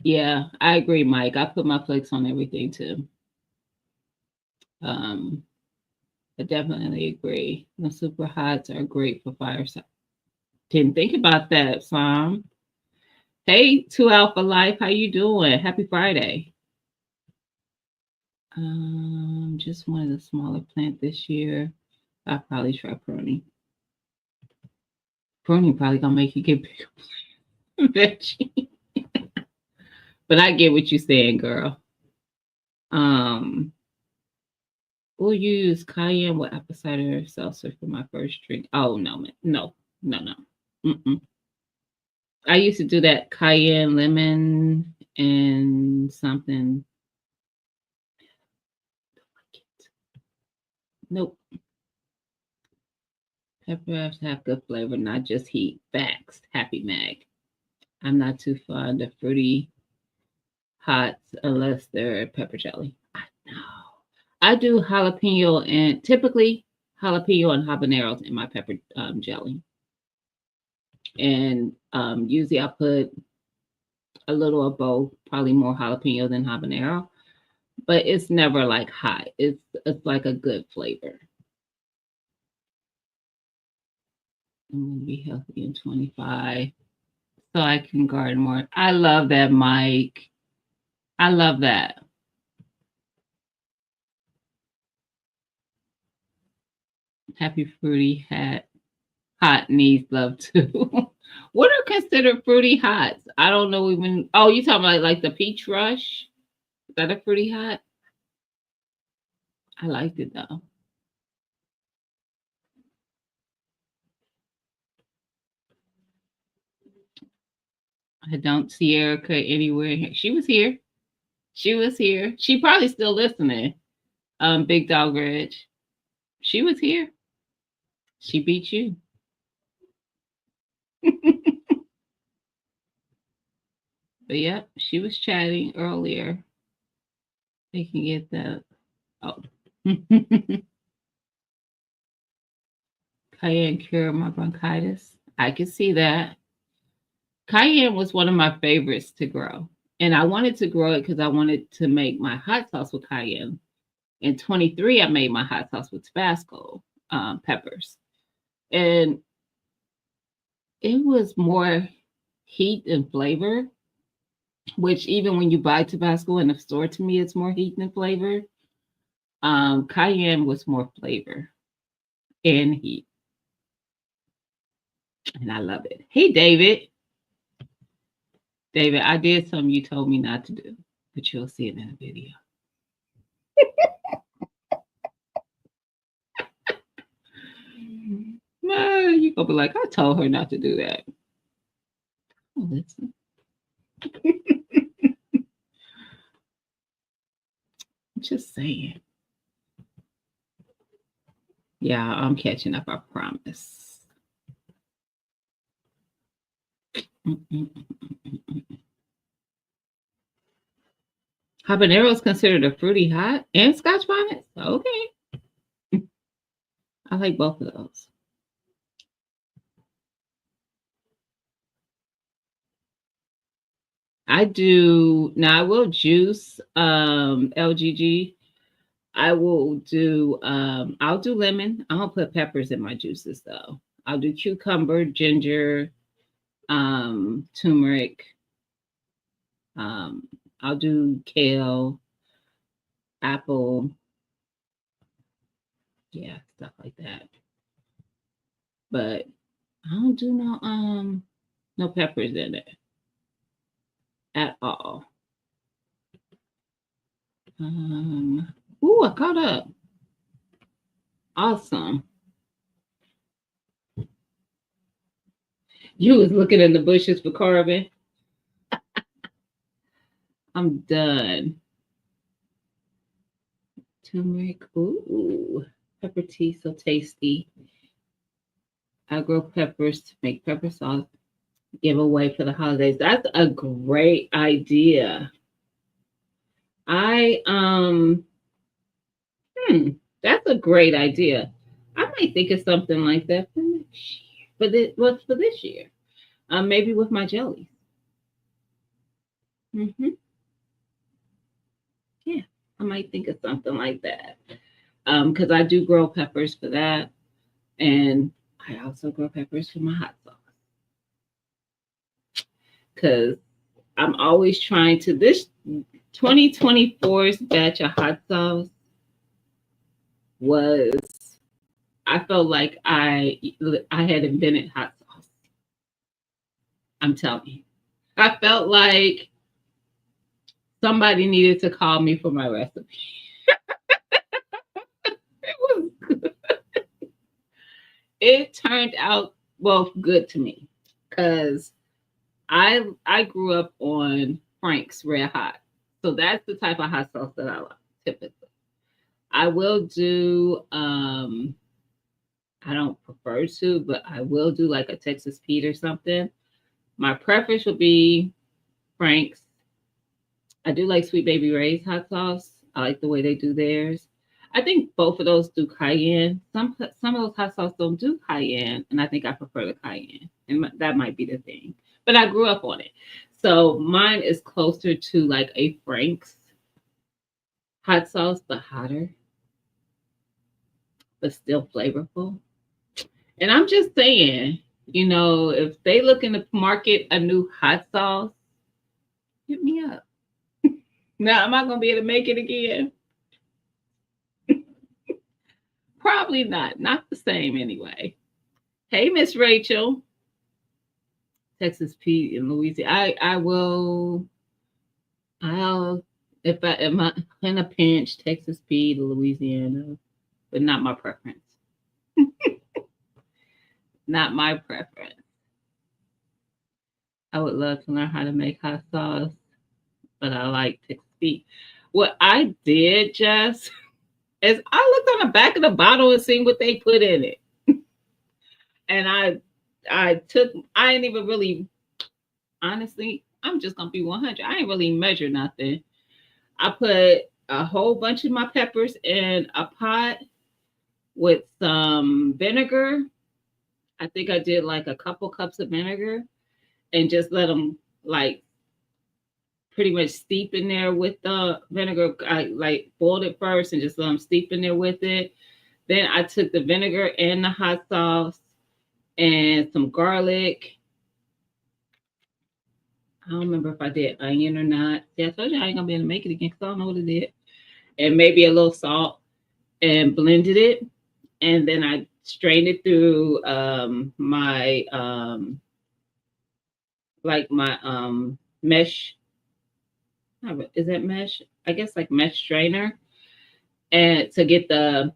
Yeah, I agree, Mike. I put my flakes on everything too. Um, I definitely agree. The super hots are great for fireside. Didn't think about that, Sam. Hey, Two Alpha Life, how you doing? Happy Friday. Just wanted a smaller plant this year. I'll probably try pruning. Pruning probably gonna make you get bigger veggie. But I get what you're saying, girl. Um, we'll use cayenne with apple cider seltzer for my first drink. Oh no, man. No, no, no. Mm-mm. I used to do that cayenne lemon and something. Nope. Pepper has to have good flavor, not just heat. Facts. Happy Mag. I'm not too fond of fruity hots unless they're pepper jelly. I know. I do jalapeno and typically jalapeno and habaneros in my pepper jelly. And usually I put a little of both, probably more jalapeno than habanero, but it's never like hot. It's like a good flavor. I'm gonna be healthy in 25, so I can garden more. I love that, Mike. I love that. Happy fruity hat. Hot needs love too. What are considered fruity hots? I don't know even. Oh, you talking about like the peach rush? Is that a fruity hot? I liked it though. I don't see Erica anywhere. She was here. She was here. She probably still listening. Big Dog Ridge. She was here. She beat you. But yep, she was chatting earlier. They can get that. Oh. Cayenne cure my bronchitis. I can see that. Cayenne was one of my favorites to grow. And I wanted to grow it because I wanted to make my hot sauce with cayenne. In 23, I made my hot sauce with Tabasco peppers. And it was more heat and flavor, which even when you buy Tabasco in the store, to me, it's more heat than flavor. Cayenne was more flavor and heat. And I love it. Hey, David. David, I did something you told me not to do, but you'll see it in the video. You gonna be like, I told her not to do that. Oh, listen. Just saying. Yeah, I'm catching up, I promise. Habanero is considered a fruity hot and Scotch bonnet? Okay. I like both of those. I do now. I will juice LGG. I will do I'll do lemon. I don't put peppers in my juices though. I'll do cucumber, ginger, turmeric. I'll do kale, apple, yeah, stuff like that. But I don't do no peppers in it at all. Ooh, I caught up. Awesome. You was looking in the bushes for carbon. I'm done. Turmeric. Ooh, pepper tea, so tasty. I grow peppers to make pepper sauce. Give away for the holidays. That's a great idea. I that's a great idea. I might think of something like that for next year. What's for this year? Maybe with my jellies. Yeah, I might think of something like that. Because I do grow peppers for that, and I also grow peppers for my hot sauce. Because I'm always trying to this 2024's batch of hot sauce was I felt like I had invented hot sauce. I'm telling you. I felt like somebody needed to call me for my recipe. It was good. It turned out well good to me because I grew up on Frank's Red Hot. So that's the type of hot sauce that I like typically. I will do I don't prefer to, but I will do like a Texas Pete or something. My preference would be Frank's. I do like Sweet Baby Ray's hot sauce. I like the way they do theirs. I think both of those do cayenne. Some of those hot sauce don't do cayenne, and I think I prefer the cayenne, and that might be the thing. But I grew up on it, so mine is closer to like a Frank's hot sauce, but hotter, but still flavorful. And I'm just saying, if they looking to market a new hot sauce, hit me up. Now, am I gonna be able to make it again? Probably not. Not the same anyway. Hey, Miss Rachel, Texas Pete in Louisiana. I will. I'll if I am in a pinch, Texas Pete, Louisiana, but not my preference. Not my preference. I would love to learn how to make hot sauce, but I like Texas Pete. What I did, Jess, is I looked on the back of the bottle and seen what they put in it. And I ain't even really, honestly, I'm just gonna be 100. I ain't really measure nothing. I put a whole bunch of my peppers in a pot with some vinegar. I think I did like a couple cups of vinegar and just let them like pretty much steep in there with the vinegar. I like boiled it first and just let them steep in there with it. Then I took the vinegar and the hot sauce and some garlic. I don't remember if I did onion or not. Yeah, I told you I ain't gonna be able to make it again because I don't know what it did. And maybe a little salt and blended it. And then I strained it through my mesh. Is that mesh? I guess like mesh strainer. And to get so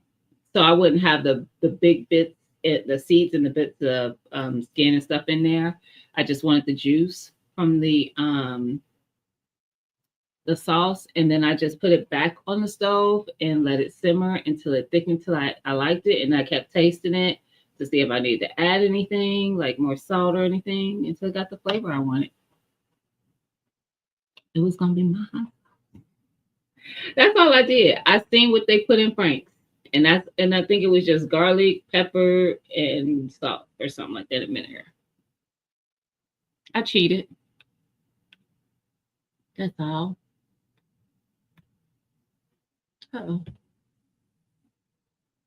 I wouldn't have the big bits, the seeds and the bits of skin and stuff in there. I just wanted the juice from the sauce, and then I just put it back on the stove and let it simmer until it thickened till I liked it, and I kept tasting it to see if I needed to add anything, like more salt or anything, until it got the flavor I wanted. It was gonna be my hot. That's all I did. I seen what they put in Frank's, and I think it was just garlic, pepper, and salt or something like that, and vinegar. I cheated. That's all. Uh-oh.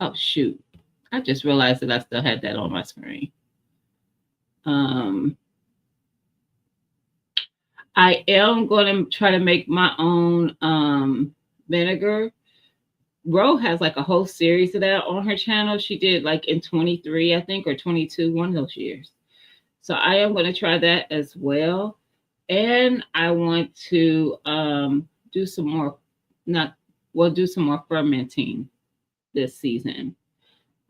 Oh shoot. I just realized that I still had that on my screen. I am going to try to make my own vinegar. Ro has like a whole series of that on her channel. She did like in 23, I think, or 22, one of those years. So I am going to try that as well. And I want to do some more, do some more fermenting this season.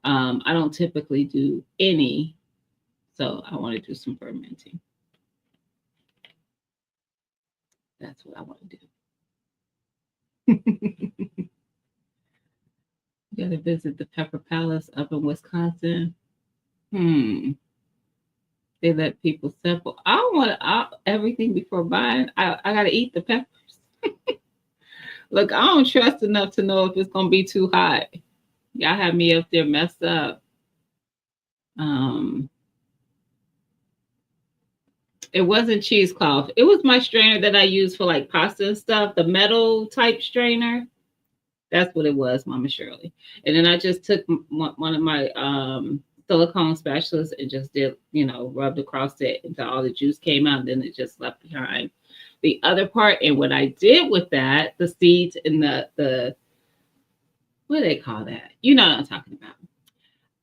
I don't typically do any, so I want to do some fermenting. That's what I want to do. You got to visit the Pepper Palace up in Wisconsin. They let people sample. I want everything before buying. I got to eat the peppers. Look, I don't trust enough to know if it's going to be too hot. Y'all have me up there messed up. It wasn't cheesecloth. It was my strainer that I used for like pasta and stuff, the metal type strainer. That's what it was, Mama Shirley. And then I just took one of my silicone spatulas and just did, rubbed across it until all the juice came out. And then it just left behind the other part. And what I did with that, the seeds and the what do they call that? You know what I'm talking about.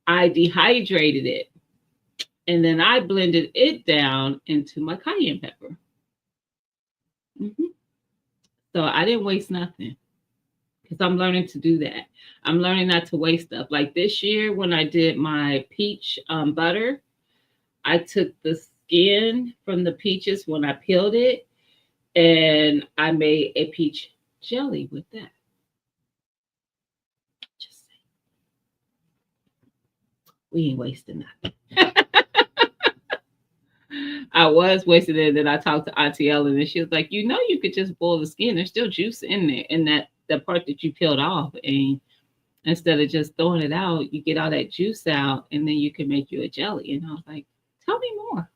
I dehydrated it And then I blended it down into my cayenne pepper. Hmm. So I didn't waste nothing because I'm learning to do that. I'm learning not to waste stuff. Like this year when I did my peach butter, I took the skin from the peaches when I peeled it and I made a peach jelly with that. Just saying, we ain't wasting nothing. I was wasting it. Then I talked to Auntie Ellen, and she was like, "You know, you could just boil the skin. There's still juice in there, in that the part that you peeled off, and instead of just throwing it out, you get all that juice out, and then you can make you a jelly." And I was like, "Tell me more."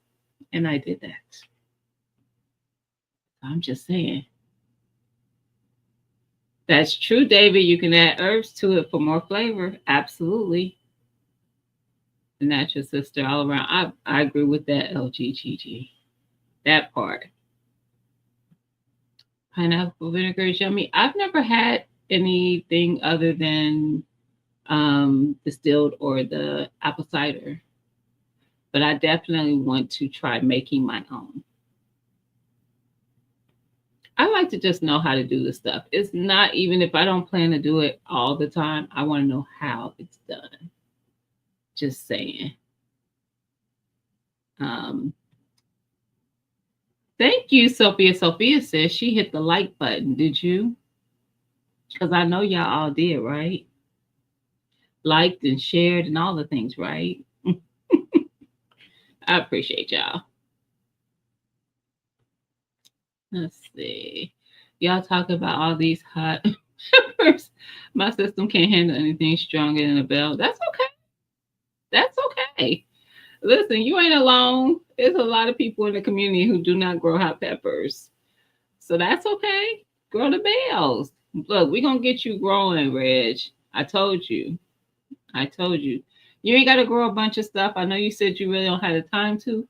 And I did that. I'm just saying. That's true, David. You can add herbs to it for more flavor. Absolutely. The natural sister all around. I agree with that, LGGG. That part. Pineapple vinegar is yummy. I've never had anything other than distilled or the apple cider, but I definitely want to try making my own. I like to just know how to do the stuff. It's not even if I don't plan to do it all the time, I want to know how it's done. Just saying. Um, Thank you, Sophia. Sophia says she hit the like button. Did you? Because I know y'all all did, right? Liked and shared and all the things, right? I appreciate y'all. Let's see. Y'all talk about all these hot peppers. My system can't handle anything stronger than a bell. That's okay. That's okay. Listen, you ain't alone. There's a lot of people in the community who do not grow hot peppers. So that's okay. Grow the bells. Look, we're going to get you growing, Reg. I told you. I told you. You ain't got to grow a bunch of stuff. I know you said you really don't have the time to,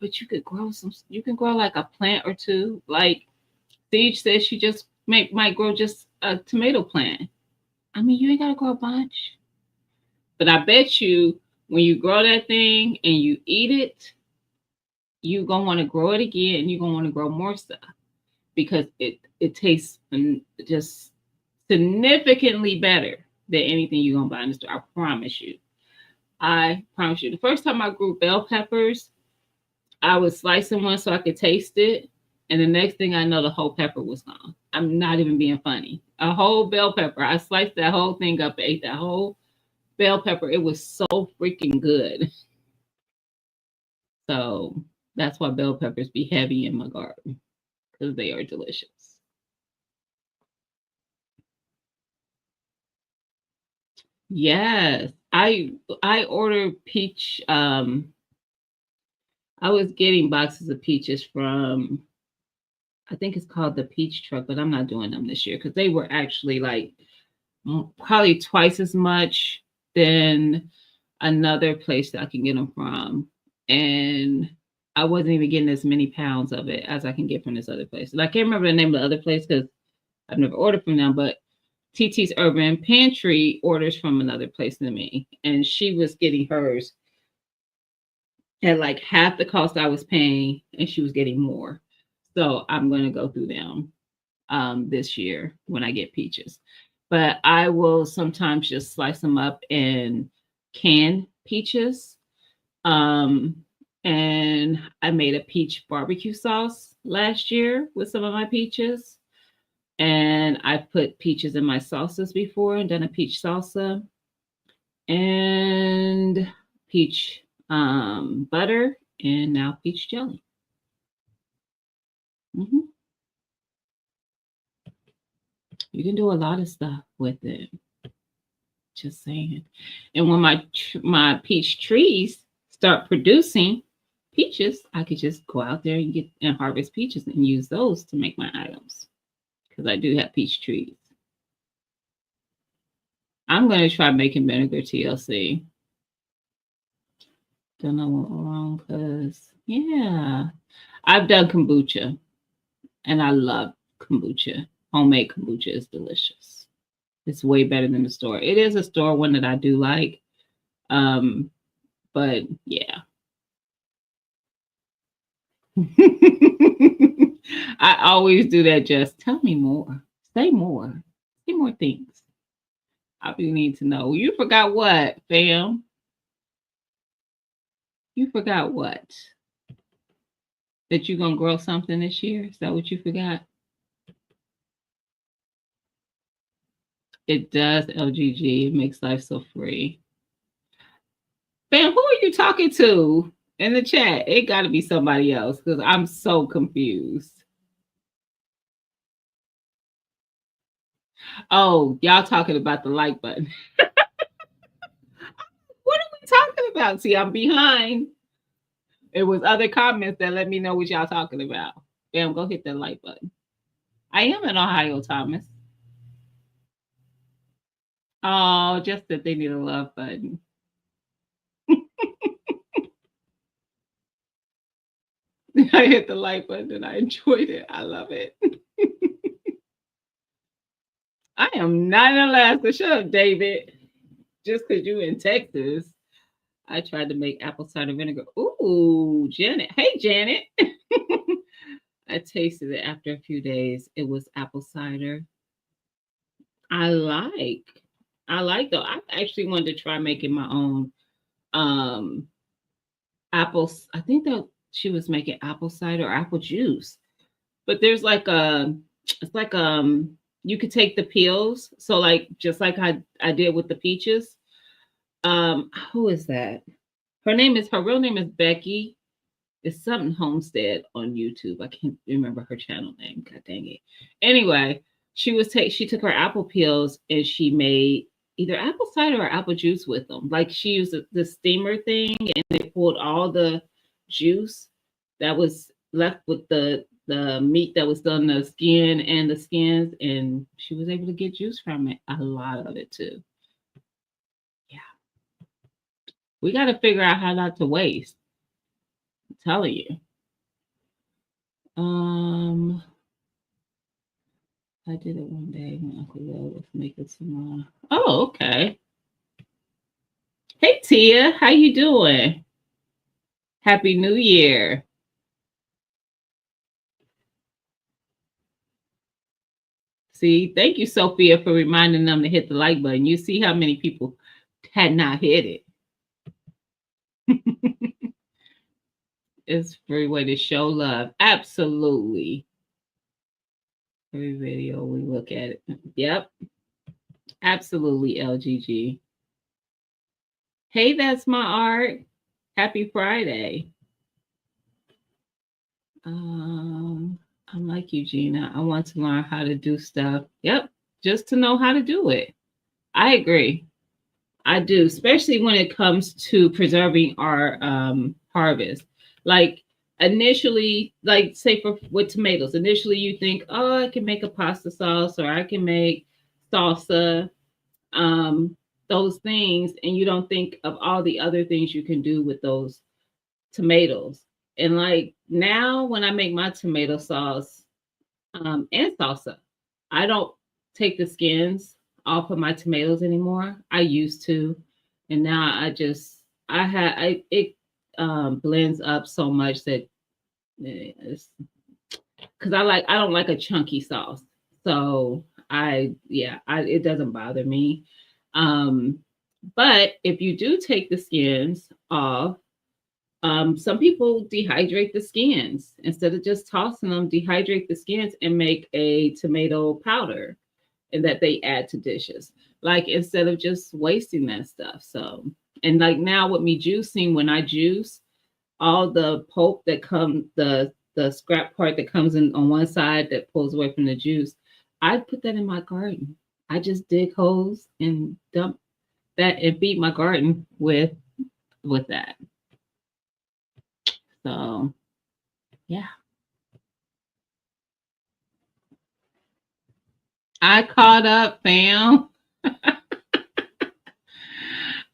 but you could grow some. You can grow like a plant or two. Like Siege says, she just might grow just a tomato plant. I mean, you ain't got to grow a bunch. But I bet you when you grow that thing and you eat it, you're going to want to grow it again and you're going to want to grow more stuff because it tastes just significantly better than anything you're going to buy in the store. I promise you. I promise you. The first time I grew bell peppers, I was slicing one so I could taste it. And the next thing I know, the whole pepper was gone. I'm not even being funny. A whole bell pepper. I sliced that whole thing up, ate that whole bell pepper. It was so freaking good. So that's why bell peppers be heavy in my garden because they are delicious. Yes. I ordered peach I was getting boxes of peaches from I think it's called the Peach Truck, but I'm not doing them this year because they were actually like probably twice as much than another place that I can get them from. And I wasn't even getting as many pounds of it as I can get from this other place. And I can't remember the name of the other place because I've never ordered from them, but TT's Urban Pantry orders from another place than me. And she was getting hers at like half the cost I was paying, and she was getting more. So I'm going to go through them this year when I get peaches. But I will sometimes just slice them up in canned peaches. Um, and I made a peach barbecue sauce last year with some of my peaches. And I put peaches in my sauces before and done a peach salsa and peach butter and now peach jelly. Hmm. You can do a lot of stuff with it. Just saying. And when my peach trees start producing peaches, I could just go out there and get and harvest peaches and use those to make my items because I do have peach trees. I'm going to try making vinegar TLC. Don't know what wrong because yeah, I've done kombucha and I love kombucha. Homemade kombucha is delicious. It's way better than the store. It is a store one that I do like. Um, but yeah. I always do that. Just tell me more. Say more. Say more things. I really need to know. You forgot what, fam? You forgot what? That you're gonna grow something this year? Is that what you forgot? It does, LGG. It makes life so free. Fam, who are you talking to in the chat? It got to be somebody else because I'm so confused. Oh, y'all talking about the like button. What are we talking about? See, I'm behind. It was other comments that let me know what y'all talking about. Bam, go hit that like button. I am in Ohio, Thomas. Oh, just that they need a love button. I hit the like button and I enjoyed it. I love it. I am not in Alaska. Shut up, David. Just because you in Texas. I tried to make apple cider vinegar. Ooh, Janet. Hey, Janet. I tasted it after a few days. It was apple cider. I like. I like though. I actually wanted to try making my own um apples. I think that she was making apple cider or apple juice. But there's like a it's like you could take the peels. So like just like I did with the peaches. Who is that? Her real name is Becky. It's something Homestead on YouTube. I can't remember her channel name. God dang it. Anyway, she took her apple peels and she made either apple cider or apple juice with them. Like she used the steamer thing and they pulled all the juice that was left with the meat that was on the skin and the skins, and she was able to get juice from it. A lot of it too. Yeah, we got to figure out how not to waste. I'm telling you. Um, I did it one day when Uncle Will was making some. Oh, okay. Hey Tia, how you doing? Happy New Year. See, thank you, Sophia, for reminding them to hit the like button. You see how many people had not hit it. It's a free way to show love. Absolutely. Every video we look at it. Yep. Absolutely, LGG. Hey, that's my art. Happy Friday. I'm like you, Gina. I want to learn how to do stuff. Yep. Just to know how to do it. I agree. I do, especially when it comes to preserving our harvest. Like initially, like say for with tomatoes, initially you think, oh, I can make a pasta sauce or I can make salsa, those things, and you don't think of all the other things you can do with those tomatoes. And like now, when I make my tomato sauce and salsa, I don't take the skins off of my tomatoes anymore. I used to, and now I it blends up so much that it's because I don't like a chunky sauce, so it doesn't bother me. Um, but if you do take the skins off, some people dehydrate the skins instead of just tossing them. Dehydrate the skins and make a tomato powder, and that they add to dishes. Like instead of just wasting that stuff. So, and like now with me juicing, when I juice, all the pulp that comes, the scrap part that comes in on one side that pulls away from the juice, I put that in my garden. I just dig holes and dump that and feed my garden with that. So yeah. I caught up, fam.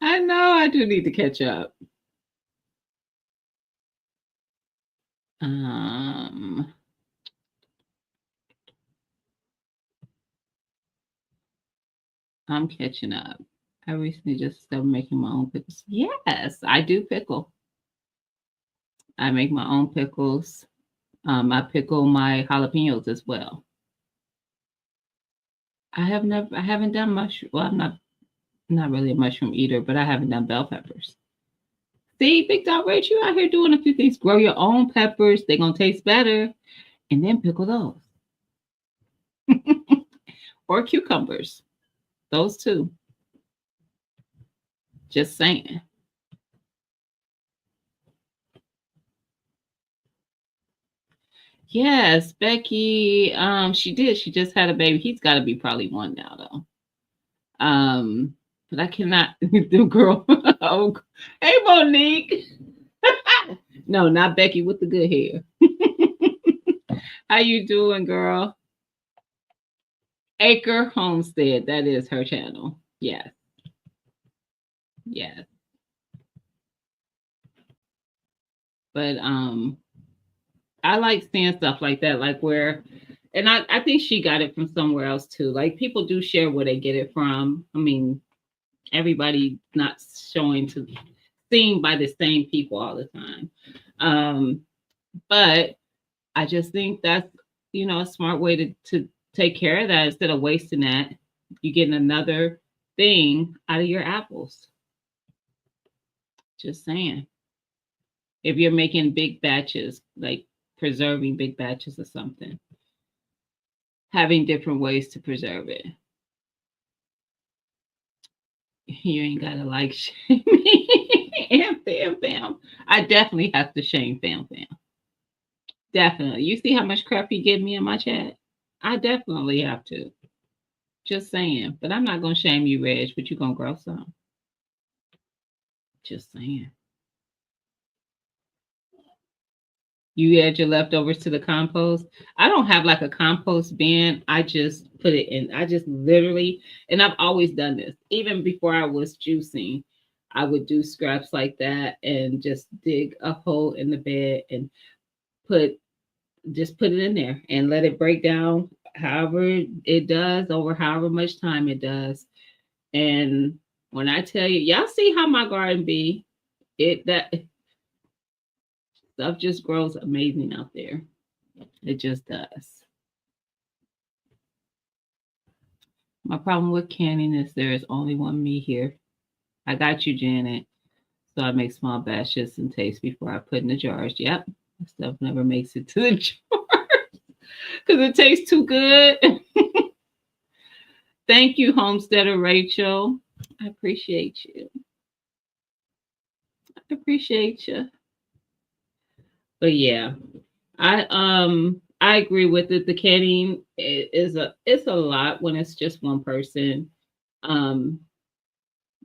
I know I do need to catch up. Um, I'm catching up. I recently just started making my own pickles. Yes, I do pickle. I make my own pickles. I pickle my jalapenos as well. I haven't done mushroom. Well, I'm not really a mushroom eater, but I haven't done bell peppers. See, Big Dog Rach, you out here doing a few things. Grow your own peppers. They're gonna taste better, and then pickle those. Or cucumbers. Those two. Just saying. Yes, Becky. She did. She just had a baby. He's got to be probably one now, though. But I cannot do girl. Oh, hey, Monique. No, not Becky with the good hair. How you doing, girl? Acre Homestead. That is her channel. Yes. Yes. But I like seeing stuff like that, like where, and I think she got it from somewhere else too. Like people do share where they get it from. I mean, everybody not showing to seen by the same people all the time. But I just think that's a smart way to take care of that instead of wasting that. You're getting another thing out of your apples. Just saying. If you're making big batches, like preserving big batches of something, having different ways to preserve it. You ain't gotta like shame me. And fam. I definitely have to shame fam. Definitely. You see how much crap he give me in my chat? I definitely have to. Just saying. But I'm not gonna shame you, Reg, but you're gonna grow some. Just saying. You add your leftovers to the compost. I don't have like a compost bin. I just put it in. I just literally, and I've always done this. Even before I was juicing, I would do scraps like that and just dig a hole in the bed and put put it in there and let it break down however it does over however much time it does. And when I tell you, y'all see how my garden be, that stuff just grows amazing out there. It just does. My problem with canning is there is only one me here. I got you, Janet. So I make small batches and taste before I put in the jars. Yep. Stuff never makes it to the jar because it tastes too good. Thank you, Homesteader Rachel. I appreciate you. I appreciate you. But yeah, I agree with it. The canning is it's a lot when it's just one person. Um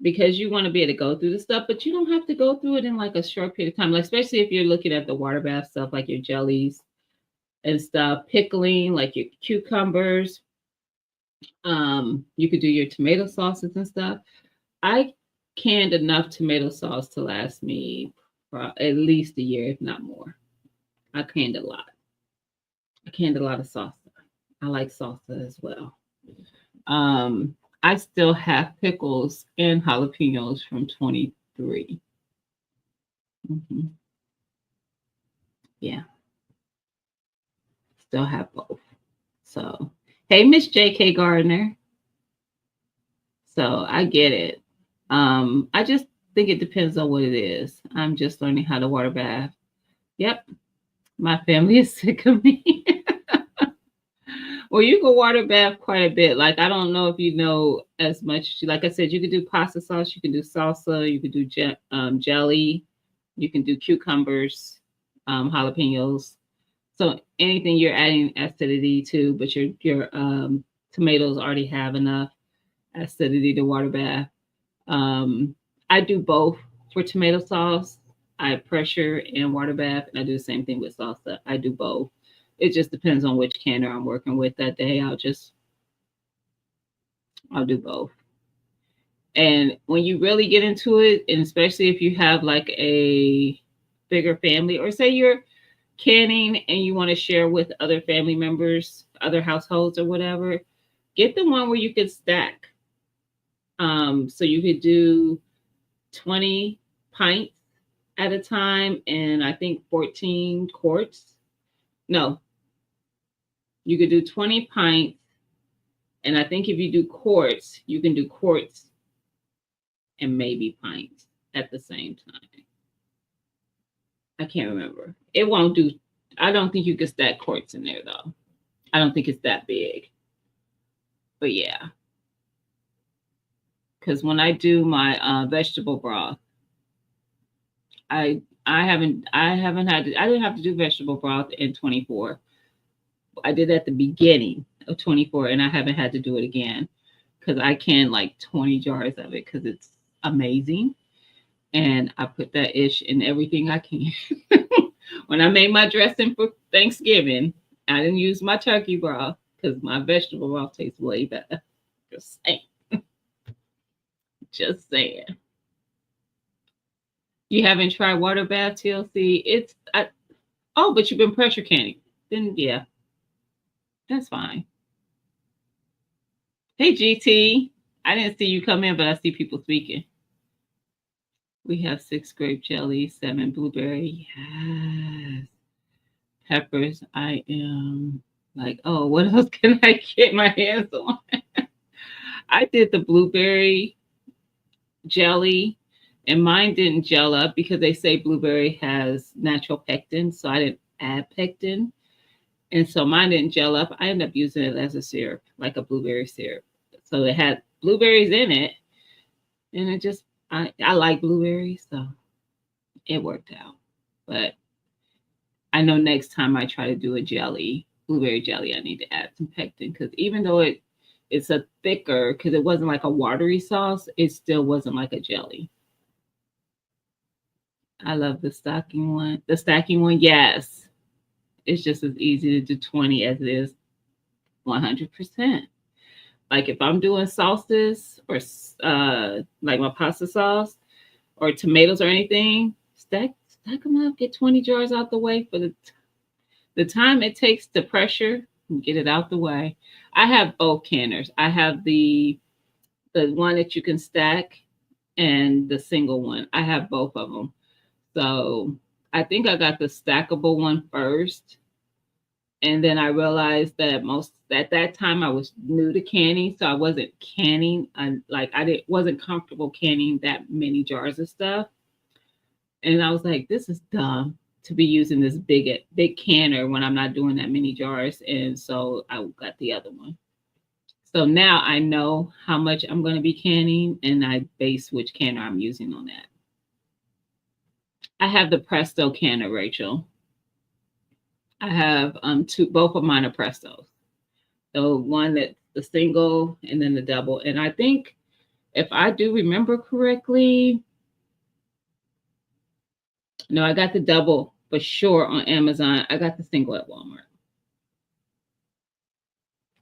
because you want to be able to go through the stuff, but you don't have to go through it in like a short period of time. Like especially if you're looking at the water bath stuff like your jellies and stuff, pickling like your cucumbers. You could do your tomato sauces and stuff. I canned enough tomato sauce to last me for at least a year, if not more. I canned a lot. I canned a lot of salsa. I like salsa as well. I still have pickles and jalapenos from 23. Mm-hmm. Yeah, still have both. So, hey, Miss J.K. Gardner. So I get it. I just think it depends on what it is. I'm just learning how to water bath. Yep, my family is sick of me. Well, you can water bath quite a bit. Like I don't know if you know as much. Like I said, you can do pasta sauce, you can do salsa, you can do jelly, you can do cucumbers, jalapenos. So anything you're adding acidity to, but your tomatoes already have enough acidity to water bath. I do both for tomato sauce. I pressure and water bath, and I do the same thing with salsa. I do both. It just depends on which canner I'm working with that day. I'll do both. And when you really get into it, and especially if you have like a bigger family, or say you're canning and you want to share with other family members, other households, or whatever, get the one where you can stack. So you could do 20 pints at a time and I think 14 quarts. No, you could do 20 pints. And I think if you do quarts, you can do quarts and maybe pints at the same time. I can't remember. It won't do. I don't think you can stack quarts in there though. I don't think it's that big. But yeah, because when I do my vegetable broth, I haven't had to, I didn't have to do vegetable broth in 24. I did at the beginning of 24, and I haven't had to do it again because I can like 20 jars of it because it's amazing. And I put that ish in everything I can. When I made my dressing for Thanksgiving, I didn't use my turkey broth because my vegetable broth tastes way better. Just saying. Just saying. You haven't tried water bath, TLC? Oh, but you've been pressure canning. Then yeah, that's fine. Hey GT, I didn't see you come in, but I see people speaking. We have 6 grape jelly, 7 blueberry. Yes. Peppers. I am like, oh, what else can I get my hands on? I did the blueberry jelly, and mine didn't gel up because they say blueberry has natural pectin, so I didn't add pectin. And so mine didn't gel up. I ended up using it as a syrup, like a blueberry syrup. So it had blueberries in it, and it just, I like blueberries, so it worked out. But I know next time I try to do a jelly, blueberry jelly, I need to add some pectin because even though it's a thicker, because it wasn't like a watery sauce, it still wasn't like a jelly. I love the stacking one. The stacking one, yes. It's just as easy to do 20 as it is 100%. Like if I'm doing sauces or like my pasta sauce or tomatoes or anything, stack them up, get 20 jars out the way for the time it takes to pressure and get it out the way. I have both canners. I have the one that you can stack and the single one. I have both of them. So I think I got the stackable one first. And then I realized that at that time I was new to canning, so I wasn't canning. Wasn't comfortable canning that many jars of stuff. And I was like, this is dumb to be using this big canner when I'm not doing that many jars. And so I got the other one. So now I know how much I'm going to be canning, and I base which canner I'm using on that. I have the Presto canner, Rachel. I have both of mine are Prestos. So one that's the single and then the double. And I think if I do remember correctly, no, I got the double for sure on Amazon. I got the single at Walmart.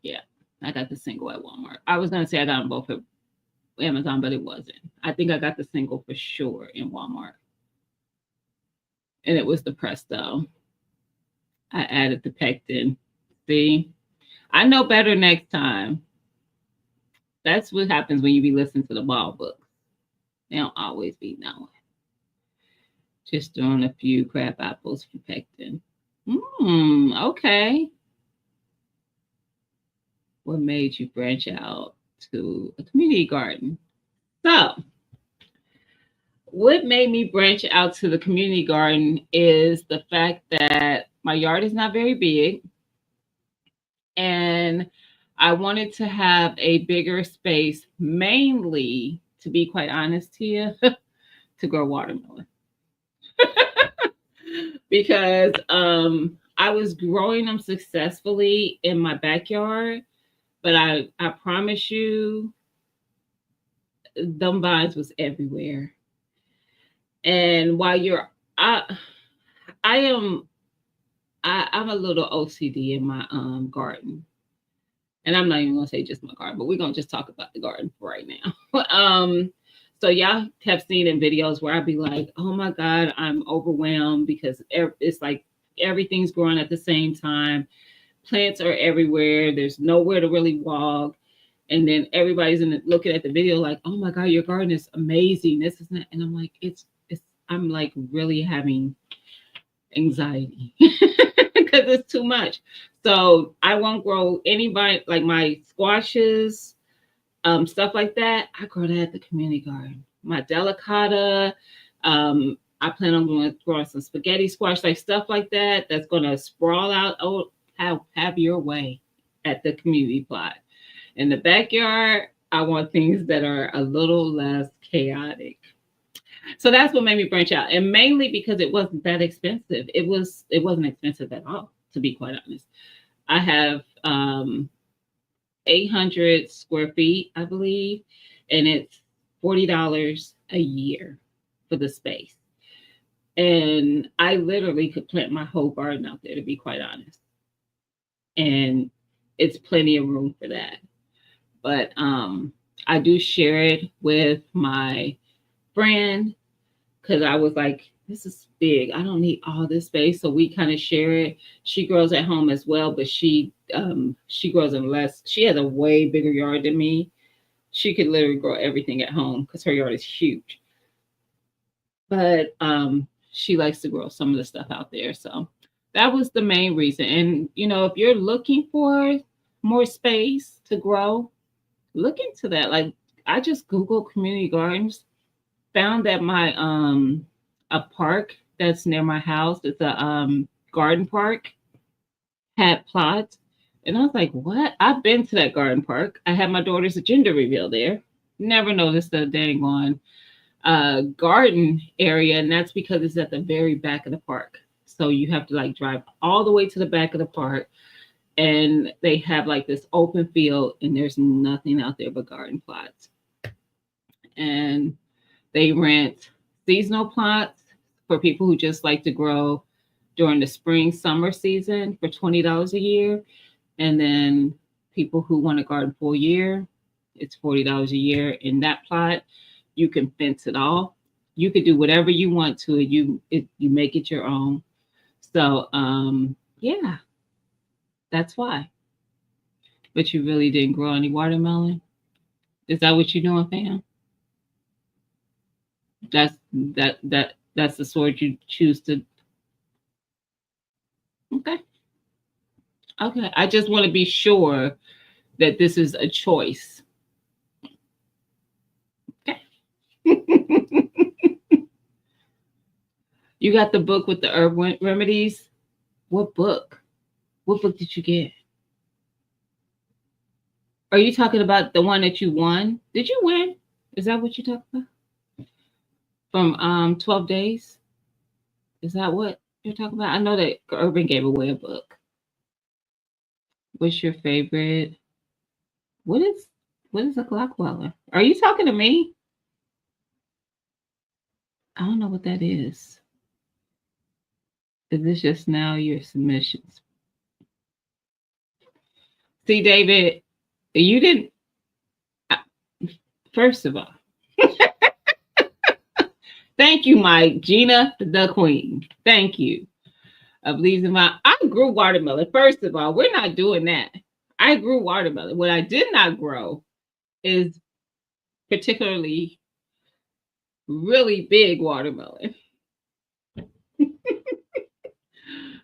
Yeah, I got the single at Walmart. I was going to say I got them both at Amazon, but it wasn't. I think I got the single for sure in Walmart. And it was the Presto. I added the pectin. See, I know better next time. That's what happens when you be listening to the ball books. They don't always be knowing. Just throwing a few crab apples for pectin. Okay. What made you branch out to a community garden? So, what made me branch out to the community garden is the fact that my yard is not very big. And I wanted to have a bigger space, mainly, to be quite honest to you, to grow watermelon. Because I was growing them successfully in my backyard, but I promise you, them vines was everywhere. And while I'm a little OCD in my garden. And I'm not even gonna say just my garden, but we're gonna just talk about the garden for right now. So y'all have seen in videos where I'd be like, oh my God, I'm overwhelmed because it's like everything's growing at the same time. Plants are everywhere. There's nowhere to really walk. And then everybody's looking at the video like, oh my God, your garden is amazing. This is not, and I'm like, I'm like really having anxiety because because it's too much. So I won't grow anybody like my squashes, stuff like that. I grow that at the community garden. My delicata, I plan on growing some spaghetti squash, like stuff like that. That's gonna sprawl out. Oh, have your way at the community plot. In the backyard, I want things that are a little less chaotic. So that's what made me branch out, and mainly because it wasn't that expensive. It wasn't expensive at all, to be quite honest. I have 800 square feet, I believe, and it's $40 a year for the space. And I literally could plant my whole garden out there, to be quite honest. And it's plenty of room for that. But I do share it with my friend because I was like, this is big. I don't need all this space. So we kind of share it. She grows at home as well, but she grows in less. She has a way bigger yard than me. She could literally grow everything at home because her yard is huge. But she likes to grow some of the stuff out there. So that was the main reason. And if you're looking for more space to grow, look into that. Like I just Googled community gardens, found that my a park that's near my house, it's a garden park, had plots. And I was like, what? I've been to that garden park. I had my daughter's gender reveal there. Never noticed the dang on garden area, and that's because it's at the very back of the park. So you have to like drive all the way to the back of the park, and they have like this open field, and there's nothing out there but garden plots. And they rent seasonal plots for people who just like to grow during the spring, summer season for $20 a year. And then people who want a garden full year, it's $40 a year. In that plot, you can fence it all. You could do whatever you want to it. You make it your own. So yeah, that's why. But you really didn't grow any watermelon? Is that what you're doing, fam? That's the sort you choose to. Okay. Okay. I just want to be sure that this is a choice. Okay. You got the book with the herb remedies. What book? What book did you get? Are you talking about the one that you won? Did you win? Is that what you're talking about? From 12 days? Is that what you're talking about? I know that Urban gave away a book. What's your favorite? What is what is a Glockweller? Are you talking to me? I don't know what that is. Is this just now your submissions? See, David, you didn't. First of all, thank you, Mike. Gina, the queen. Thank you. Of leaves in my. I grew watermelon. First of all, we're not doing that. I grew watermelon. What I did not grow is particularly really big watermelon.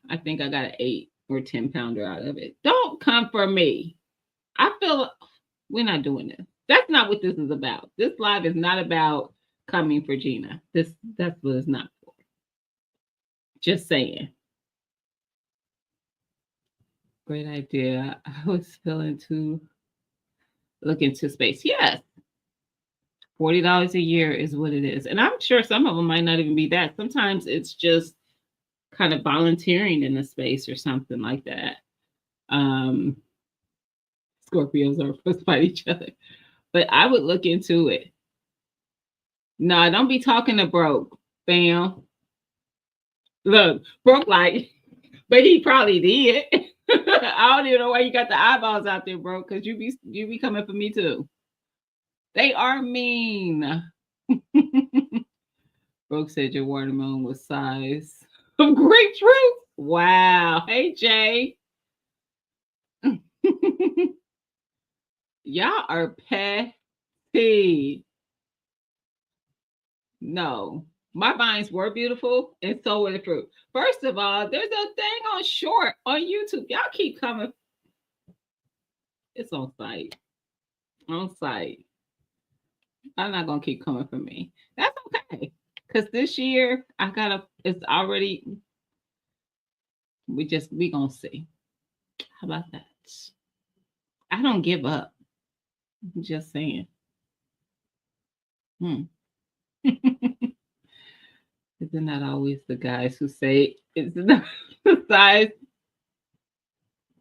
I think I got an 8 or 10 pounder out of it. Don't come for me. I feel we're not doing this. That's not what this is about. This live is not about coming for Gina. That's what it's not for. Just saying. Great idea. I was feeling to look into space. Yes. $40 a year is what it is. And I'm sure some of them might not even be that. Sometimes it's just kind of volunteering in a space or something like that. Scorpios are supposed to fight each other. But I would look into it. No, don't be talking to Broke, fam. Look, Broke like, but he probably did. I don't even know why you got the eyeballs out there, bro, because you be coming for me too. They are mean. Broke said your watermelon was size of grapefruit. Wow. Hey, Jay. Y'all are petty. No. My vines were beautiful, and so were the fruit. First of all, there's a thing on short on YouTube. Y'all keep coming. It's on site. On site. I'm not gonna keep coming for me. That's okay. Cause this year I gotta. It's already. We gonna see. How about that? I don't give up. I'm just saying. Hmm. Isn't that always the guys who say it's not the size,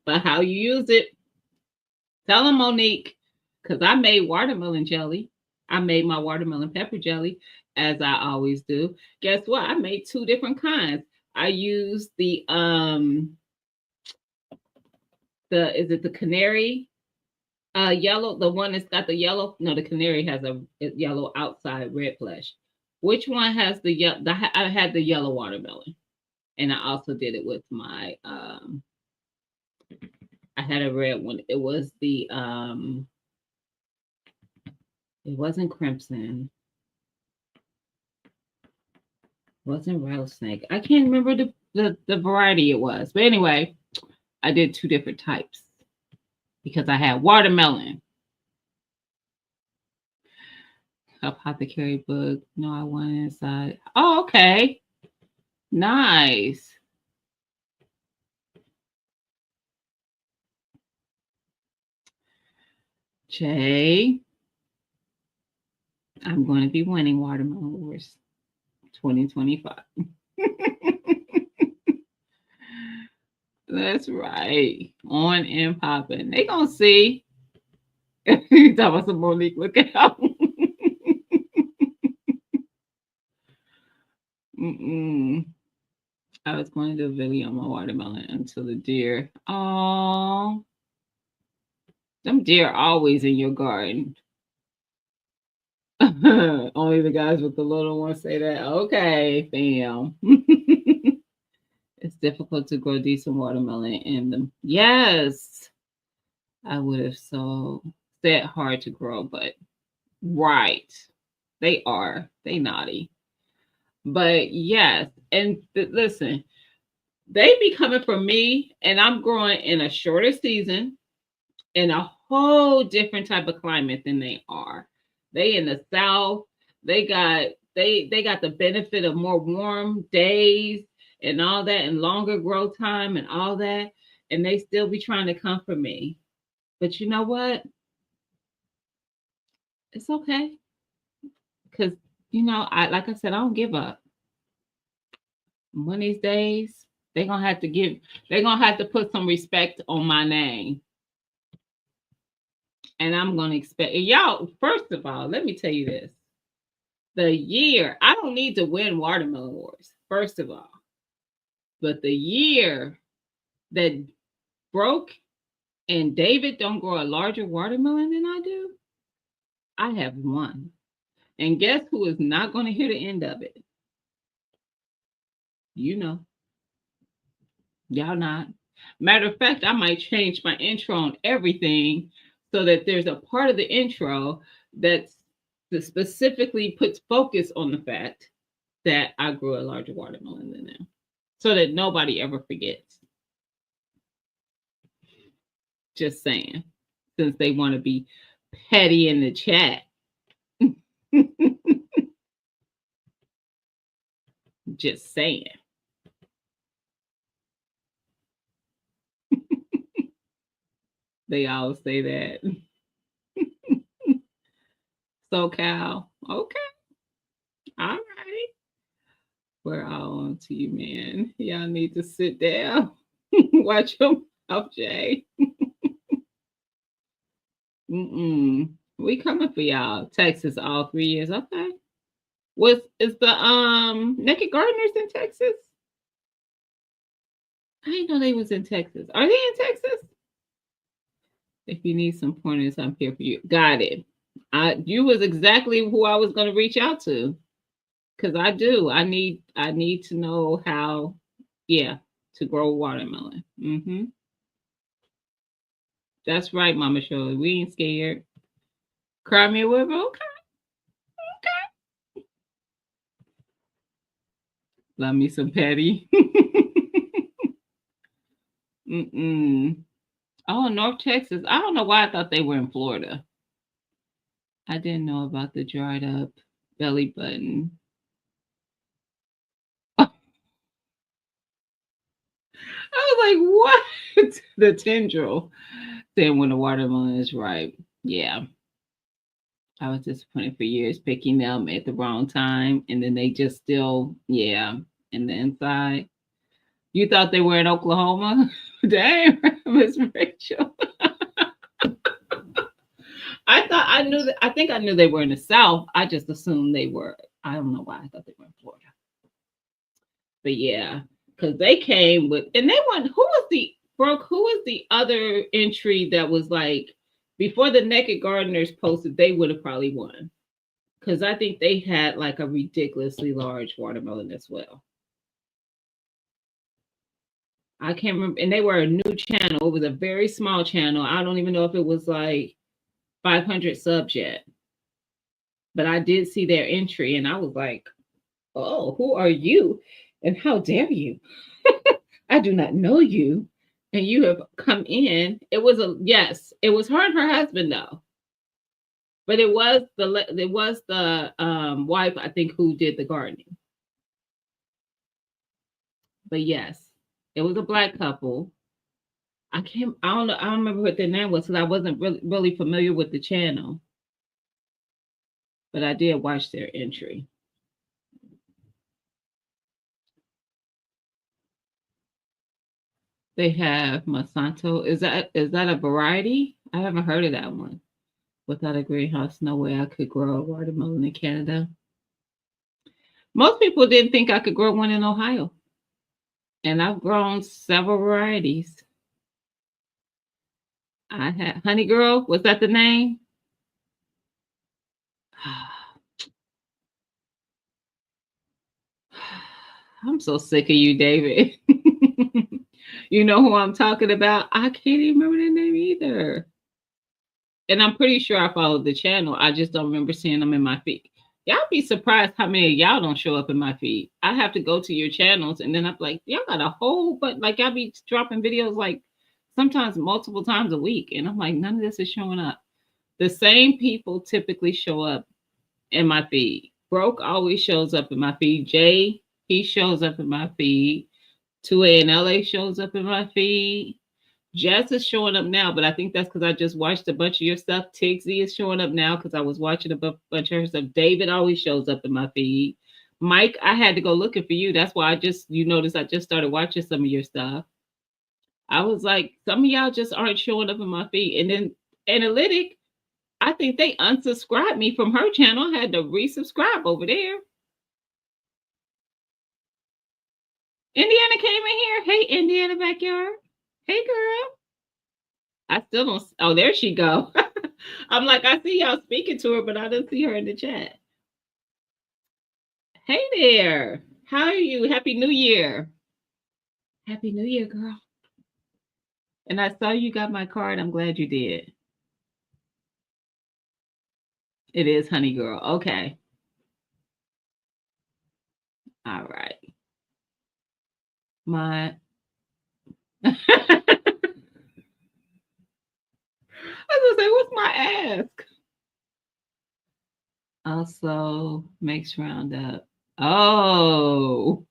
but how you use it? Tell them, Monique, because I made watermelon jelly. I made my watermelon pepper jelly, as I always do. Guess what? I made two different kinds. I used the is it the canary yellow, the one that's got the yellow. No, the canary has a yellow outside, red flesh. Which one has the yellow? I had the yellow watermelon, and I also did it with my I had a red one. It was the it wasn't crimson, wasn't rattlesnake. I can't remember the variety it was, but anyway, I did two different types because I had watermelon. Apothecary book. No, I want inside. Oh, okay. Nice. Jay, I'm going to be winning Watermelon Wars 2025. That's right. On and popping. They gonna see. You talking about some Monique? Look out. Mm-mm. I was going to do a video on my watermelon until the deer. Oh, them deer always in your garden. Only the guys with the little ones say that. Okay, fam. It's difficult to grow decent watermelon in them. Yes, I would have so said hard to grow, but right. They are. They naughty. But yes, and listen, they be coming for me, and I'm growing in a shorter season in a whole different type of climate than they are. They in the south. They got they got the benefit of more warm days and all that, and longer growth time and all that, and they still be trying to come for me. But you know what? It's okay because I like I said, I don't give up. One of these days, they're gonna have to put some respect on my name. And I'm gonna expect y'all, first of all, let me tell you this. The year, I don't need to win watermelon wars, first of all. But the year that broke and David don't grow a larger watermelon than I do, I have won. And guess who is not gonna hear the end of it? You know. Y'all not. Matter of fact, I might change my intro on everything so that there's a part of the intro that specifically puts focus on the fact that I grew a larger watermelon than them, so that nobody ever forgets. Just saying, since they want to be petty in the chat. Just saying. They all say that. So Cal, okay, all right. We're all on to you, man. Y'all need to sit down. Watch your mouth, Jay. Mm-mm. We coming for y'all. Texas all 3 years. Okay. Was is the Naked Gardeners in Texas? I didn't know they was in Texas. Are they in Texas? If you need some pointers, I'm here for you. Got it. You was exactly who I was gonna reach out to. Cause I do. I need to know how, yeah, to grow watermelon. That's right, Mama Shirley. We ain't scared. Cry me a river. Okay. Okay. Love me some Petty. Mm-mm. Oh, North Texas. I don't know why I thought they were in Florida. I didn't know about the dried up belly button. I was like, what? The tendril. Saying when the watermelon is ripe. Yeah. I was disappointed for years picking them at the wrong time. And then they just still, yeah, in the inside. You thought they were in Oklahoma? Damn, Miss Rachel. I thought I knew that. I think I knew they were in the South. I just assumed they were. I don't know why I thought they were in Florida. But yeah, because they came with, and they went. Who was the Brooke? Who was the other entry that was like before the Naked Gardeners posted? They would have probably won because I think they had like a ridiculously large watermelon as well. I can't remember, and they were a new channel. It was a very small channel. I don't even know if it was like 500 subs yet, but I did see their entry, and I was like, "Oh, who are you? And how dare you? I do not know you, and you have come in." It was a yes. It was her and her husband though, but it was the wife I think who did the gardening. But yes, it was a black couple. I can't. I don't know. I don't remember what their name was because I wasn't really familiar with the channel, but I did watch their entry. They have Monsanto. Is that a variety? I haven't heard of that one. Without a greenhouse, no way I could grow a watermelon in Canada. Most people didn't think I could grow one in Ohio, and I've grown several varieties. I had Honey Girl. Was that the name? I'm so sick of you, David. You know who I'm talking about? I can't even remember their name either. And I'm pretty sure I followed the channel. I just don't remember seeing them in my feed. Y'all be surprised how many of y'all don't show up in my feed. I have to go to your channels and then I'm like, y'all got a whole, but like y'all be dropping videos like sometimes multiple times a week. And I'm like, none of this is showing up. The same people typically show up in my feed. Broke always shows up in my feed. Jay, he shows up in my feed. 2A and LA shows up in my feed. Jess is showing up now, but I think that's because I just watched a bunch of your stuff. Tigsy is showing up now because I was watching a bunch of her stuff. David always shows up in my feed. Mike, I had to go looking for you. That's why you notice I just started watching some of your stuff. I was like, some of y'all just aren't showing up in my feed. And then Analytic, I think they unsubscribed me from her channel. I had to resubscribe over there. Indiana came in here. Hey, Indiana backyard. Hey, girl. I still don't. Oh, there she go. I'm like, I see y'all speaking to her, but I don't see her in the chat. Hey there. How are you? Happy New Year. Happy New Year, girl. And I saw you got my card. I'm glad you did. It is Honey Girl. Okay. All right. My I was gonna say, what's my ask? Also makes Roundup. Oh.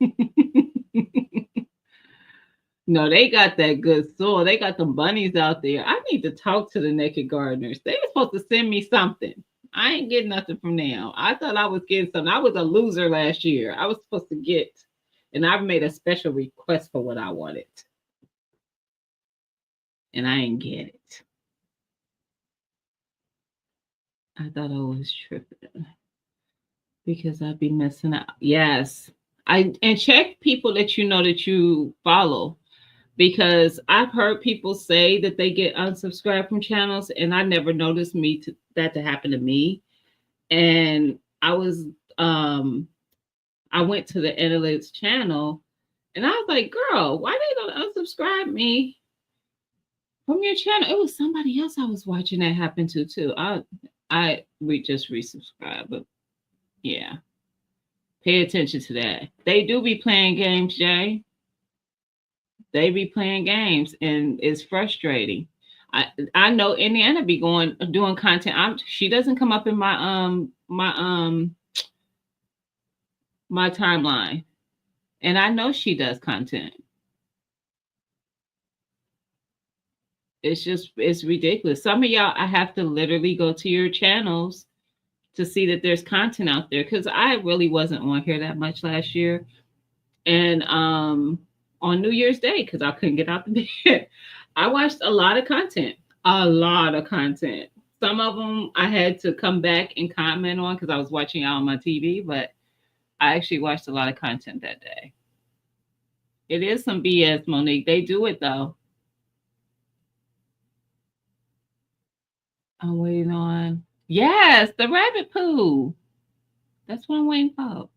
No, they got that good soil. They got the bunnies out there. I need to talk to the Naked Gardeners. They were supposed to send me something. I ain't getting nothing from them. I thought I was getting something. I was a loser last year. I was supposed to get, and I've made a special request for what I wanted, and I ain't get it. I thought I was tripping because I'd be missing out. Yes, and check people that you know that you follow because I've heard people say that they get unsubscribed from channels, and I never noticed that to happen to me. And I went to the analytics channel, and I was like, "Girl, why they don't unsubscribe me from your channel?" It was somebody else I was watching that happened to too. We just resubscribed, but yeah. Pay attention to that. They do be playing games, Jay. They be playing games, and it's frustrating. I know Indiana be going doing content. She doesn't come up in my timeline, and I know she does content. It's ridiculous. Some of y'all, I have to literally go to your channels to see that there's content out there, because I really wasn't on here that much last year. And on New Year's Day, because I couldn't get out the bed, I watched a lot of content. A lot of content. Some of them I had to come back and comment on because I was watching out on my TV, but I actually watched a lot of content that day. It is some BS, Monique. They do it though. I'm waiting on. Yes, the rabbit poo. That's what I'm waiting for.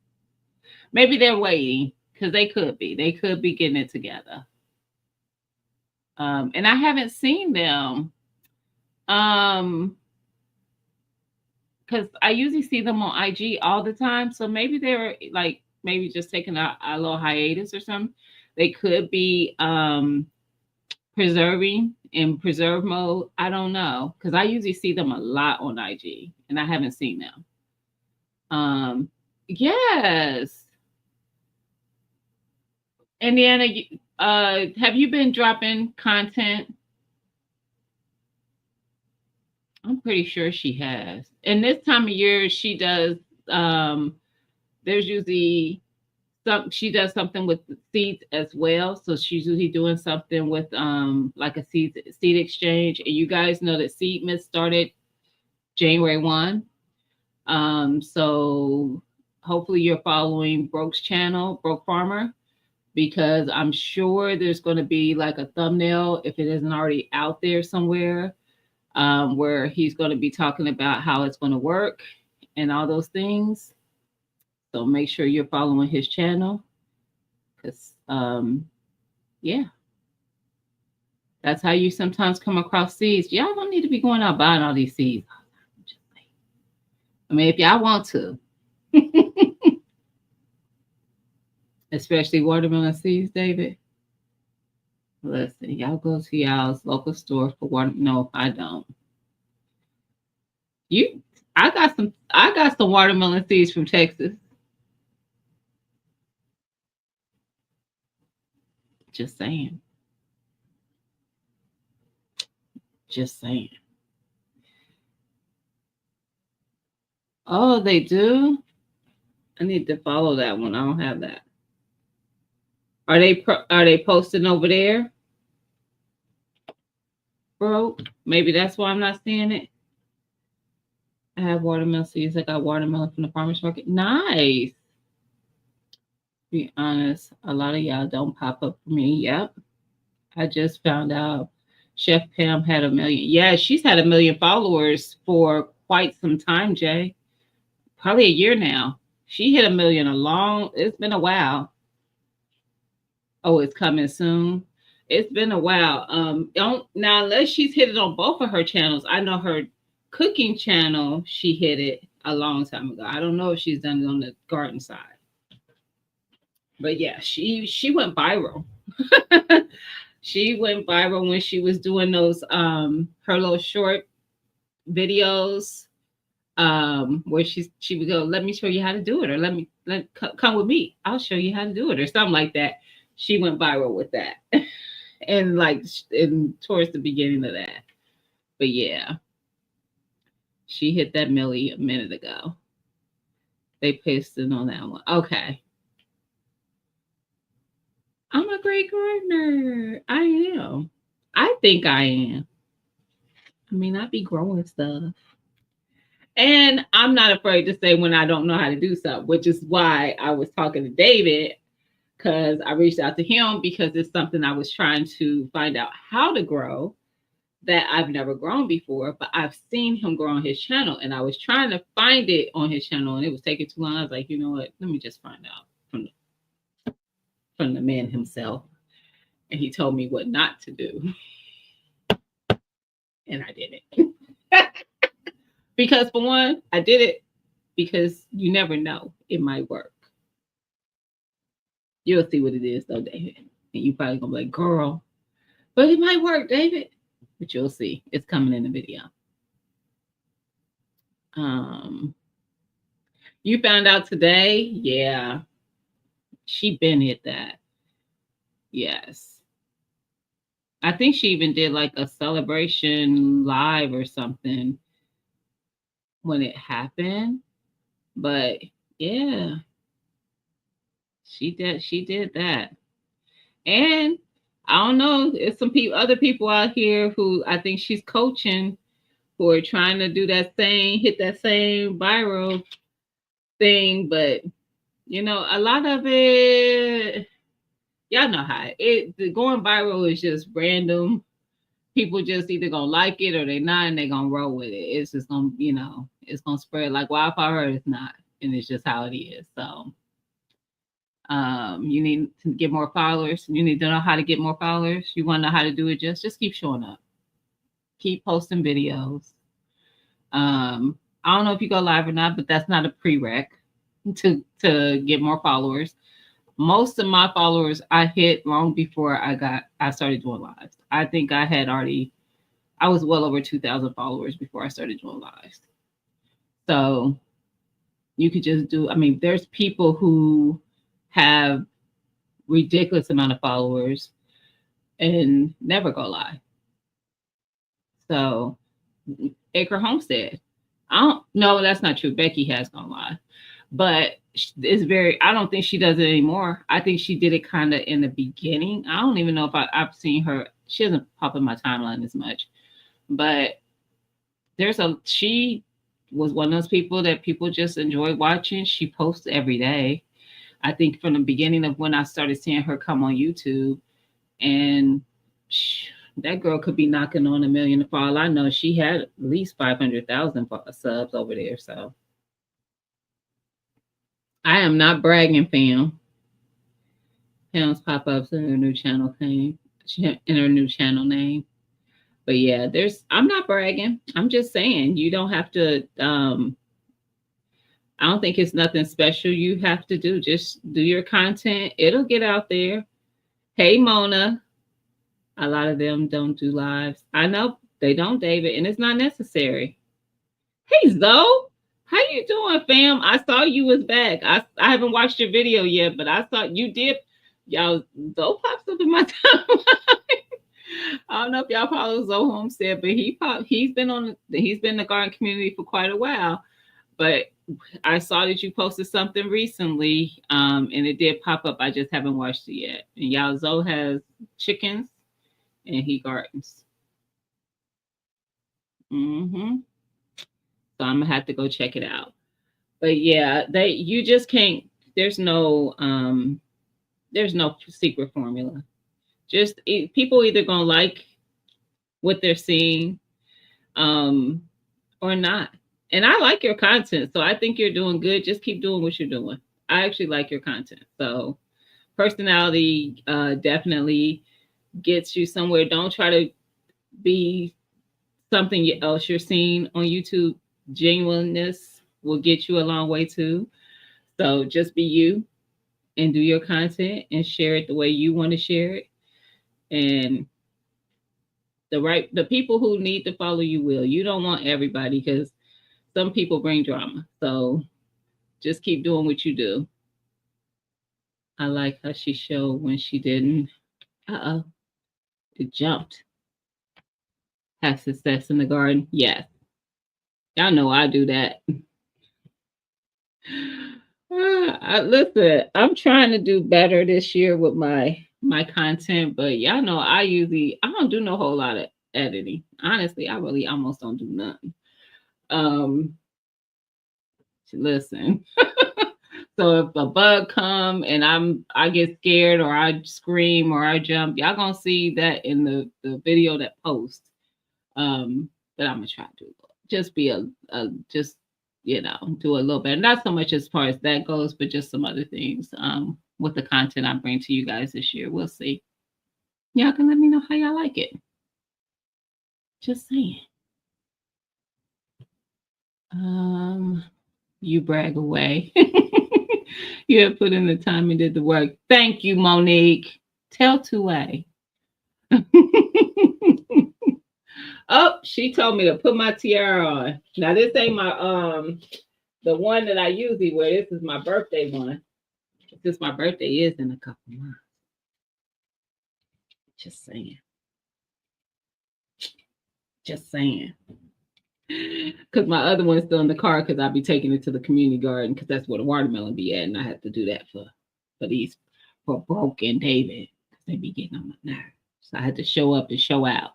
Maybe they're waiting because they could be. They could be getting it together. And I haven't seen them. Because I usually see them on IG all the time. So maybe they're like maybe just taking a little hiatus or something. They could be preserving in preserve mode. I don't know. Because I usually see them a lot on IG and I haven't seen them. Yes. Indiana, have you been dropping content? I'm pretty sure she has. And this time of year, she does. There's usually she does something with the seeds as well. So she's usually doing something with like a seed exchange. And you guys know that Seedmas started January 1. So hopefully you're following Broke's channel, Broke Farmer, because I'm sure there's going to be like a thumbnail, if it isn't already out there somewhere, where he's going to be talking about how it's going to work and all those things. So make sure you're following his channel, because yeah, that's how you sometimes come across seeds. Y'all don't need to be going out buying all these seeds. I mean, if y'all want to, especially watermelon seeds, David. Listen, y'all go to y'all's local store for water. No, I don't. I got some watermelon seeds from Texas. Just saying. Just saying. Oh, they do? I need to follow that one. I don't have that. Are they posting over there? Bro, maybe that's why I'm not seeing it. I have watermelon seeds. I got watermelon from the farmer's market. Nice. Be honest, a lot of y'all don't pop up for me. Yep. I just found out Chef Pam had 1 million. Yeah, she's had 1 million followers for quite some time, Jay. Probably a year now. She hit 1 million it's been a while. Oh, it's coming soon. It's been a while. Don't now unless she's hit it on both of her channels. I know her cooking channel, she hit it a long time ago. I don't know if she's done it on the garden side. But yeah, she went viral. She went viral when she was doing those her little short videos, where she would go, let me show you how to do it, or come with me, I'll show you how to do it, or something like that. She went viral with that. And like towards the beginning of that. But yeah, she hit that milli a minute ago. They pasted on that one. Okay. I'm a great gardener. I am. I think I am. I mean, I be growing stuff. And I'm not afraid to say when I don't know how to do something, which is why I was talking to David, because I reached out to him because it's something I was trying to find out how to grow that I've never grown before, but I've seen him grow on his channel, and I was trying to find it on his channel, and it was taking too long. I was like, you know what? Let me just find out from the man himself. And he told me what not to do. And I did it. Because for one, I did it because you never know, it might work. You'll see what it is though, David. And you probably gonna be like, girl, but it might work, David. But you'll see. It's coming in the video. Um, you found out today? Yeah. She been hit that. Yes. I think she even did like a celebration live or something when it happened. But yeah, she did that. And I don't know, there's some people other people out here who I think she's coaching who are trying to do that same hit that same viral thing, but you know, a lot of it y'all know how the going viral is just random. People just either gonna like it or they not, and they gonna roll with it. It's just gonna, you know, it's gonna spread like wildfire. Or it's not, and it's just how it is. So, you need to get more followers. You need to know how to get more followers. You want to know how to do it. Just keep showing up. Keep posting videos. I don't know if you go live or not, but that's not a prereq to get more followers. Most of my followers I hit long before I started doing lives. I think I was well over 2,000 followers before I started doing lives. So you could just do, I mean, there's people who have ridiculous amount of followers and never go live. So Acre Homestead. I don't no, that's not true. Becky has gone live. But it's very, I don't think she does it anymore. I think she did it kind of in the beginning. I don't even know if I've seen her. She doesn't pop in my timeline as much. But she was one of those people that people just enjoy watching. She posts every day. I think from the beginning of when I started seeing her come on YouTube, and that girl could be knocking on 1,000,000 for all I know. She had at least 500,000 subs over there. So I am not bragging, fam. Pam's pop ups in her new channel name. In her new channel name. But yeah, I'm not bragging. I'm just saying you don't have to I don't think it's nothing special you have to do. Just do your content. It'll get out there. Hey Mona. A lot of them don't do lives. I know they don't, David, and it's not necessary. Hey Zoe. How you doing, fam? I saw you was back. I haven't watched your video yet, but I saw you did. Y'all, Zoe pops up in my timeline. I don't know if y'all follow Zoe Homestead, but he's been in the garden community for quite a while. But I saw that you posted something recently, and it did pop up. I just haven't watched it yet. And y'all, Zoe has chickens, and he gardens. Mm-hmm. So I'm gonna have to go check it out. But yeah, you just can't. There's no secret formula. Just people either gonna like what they're seeing, or not. And I like your content, so I think you're doing good. Just keep doing what you're doing. I actually like your content. So personality definitely gets you somewhere. Don't try to be something else you're seeing on YouTube. Genuineness will get you a long way too. So just be you and do your content and share it the way you want to share it. And the people who need to follow you will. You don't want everybody because some people bring drama. So just keep doing what you do. I like how she showed when she didn't. Uh-oh. It jumped. Have success in the garden. Yes. Y'all know I do that. Listen, I'm trying to do better this year with my content, but y'all know I don't do no whole lot of editing. Honestly, I really almost don't do nothing. Listen. So if a bug come and I get scared or I scream or I jump, y'all gonna see that in the video that posts. But I'm gonna try to just be just do a little bit. Not so much as far as that goes, but just some other things with the content I bring to you guys this year. We'll see. Y'all can let me know how y'all like it. Just saying. You brag away. You have put in the time and did the work. Thank you, Monique. Tell Two-Way. Oh, she told me to put my tiara on. Now this ain't my the one that I usually wear. This is my birthday one. Since my birthday is in a couple months. Just saying. Just saying. Because my other one's still in the car because I'll be taking it to the community garden because that's where the watermelon be at. And I have to do that for broken David because they be getting on my nerves. So I had to show up and show out.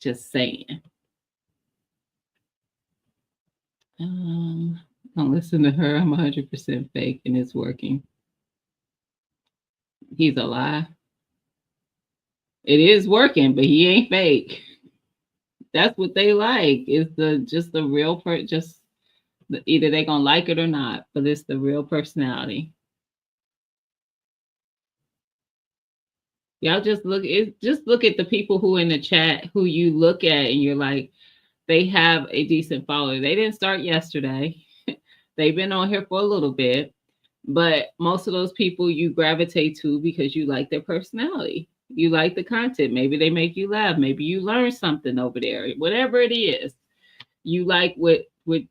Just saying. Don't listen to her. I'm 100% fake and it's working. He's a lie. It is working, but he ain't fake. That's what they like. Is the real either they gonna like it or not, but it's the real personality. Y'all just look at the people who in the chat who you look at and you're like, they have a decent follower. They didn't start yesterday. They've been on here for a little bit, but most of those people you gravitate to because you like their personality. You like the content. Maybe they make you laugh. Maybe you learn something over there. Whatever it is, you like what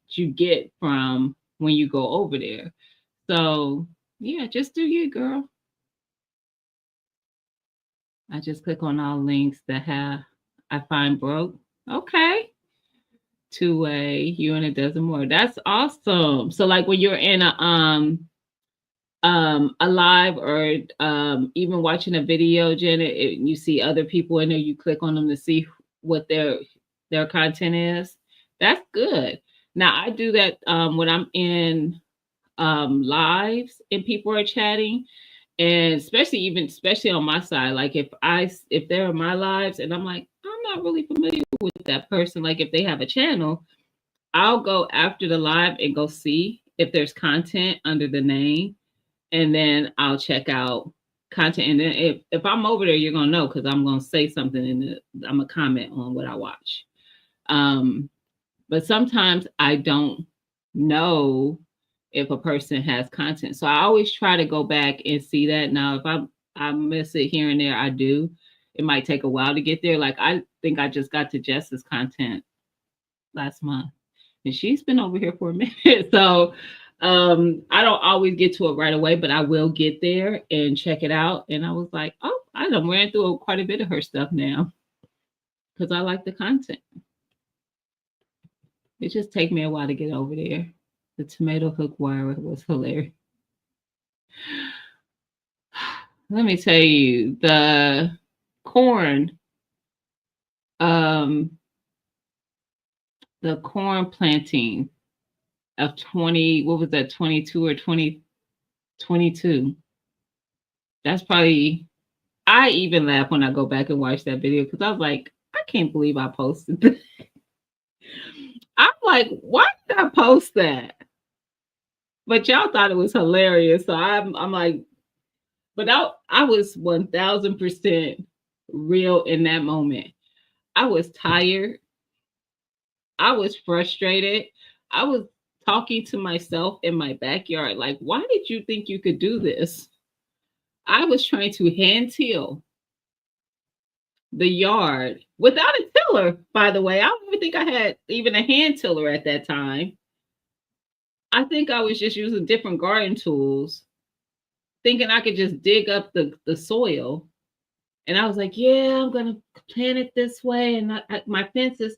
you get from when you go over there. So yeah, just do you, girl. I just click on all links that I find broke. Okay. Two-Way, you and a dozen more. That's awesome. So like when you're in a live or even watching a video, Janet, you see other people in there, you click on them to see what their content is. That's good. Now I do that when I'm in lives and people are chatting, and especially on my side, like if they're in my lives and I'm like, I'm not really familiar with that person, like if they have a channel, I'll go after the live and go see if there's content under the name, and then I'll check out content. And then if I'm over there, you're gonna know because I'm gonna say something I'm gonna comment on what I watch. But sometimes I don't know if a person has content, so I always try to go back and see that. Now, if I miss it here and there, I do. It might take a while to get there. Like I think I just got to Jess's content last month, and she's been over here for a minute. So I don't always get to it right away, but I will get there and check it out. And I was like, oh, I done ran through quite a bit of her stuff now because I like the content. It just take me a while to get over there. The tomato hook wire was hilarious. Let me tell you, the corn planting of 20, what was that, 22 or 2022? That's probably, I even laugh when I go back and watch that video because I was like, I can't believe I posted that. I'm like, why did I post that? But y'all thought it was hilarious. So I'm like, but I was 1000% real in that moment. I was tired. I was frustrated. I was talking to myself in my backyard. Like, why did you think you could do this? I was trying to hand till the yard without a tiller, by the way. I don't even think I had even a hand tiller at that time. I think I was just using different garden tools, thinking I could just dig up the soil. And I was like, yeah, I'm going to plant it this way. And my fence is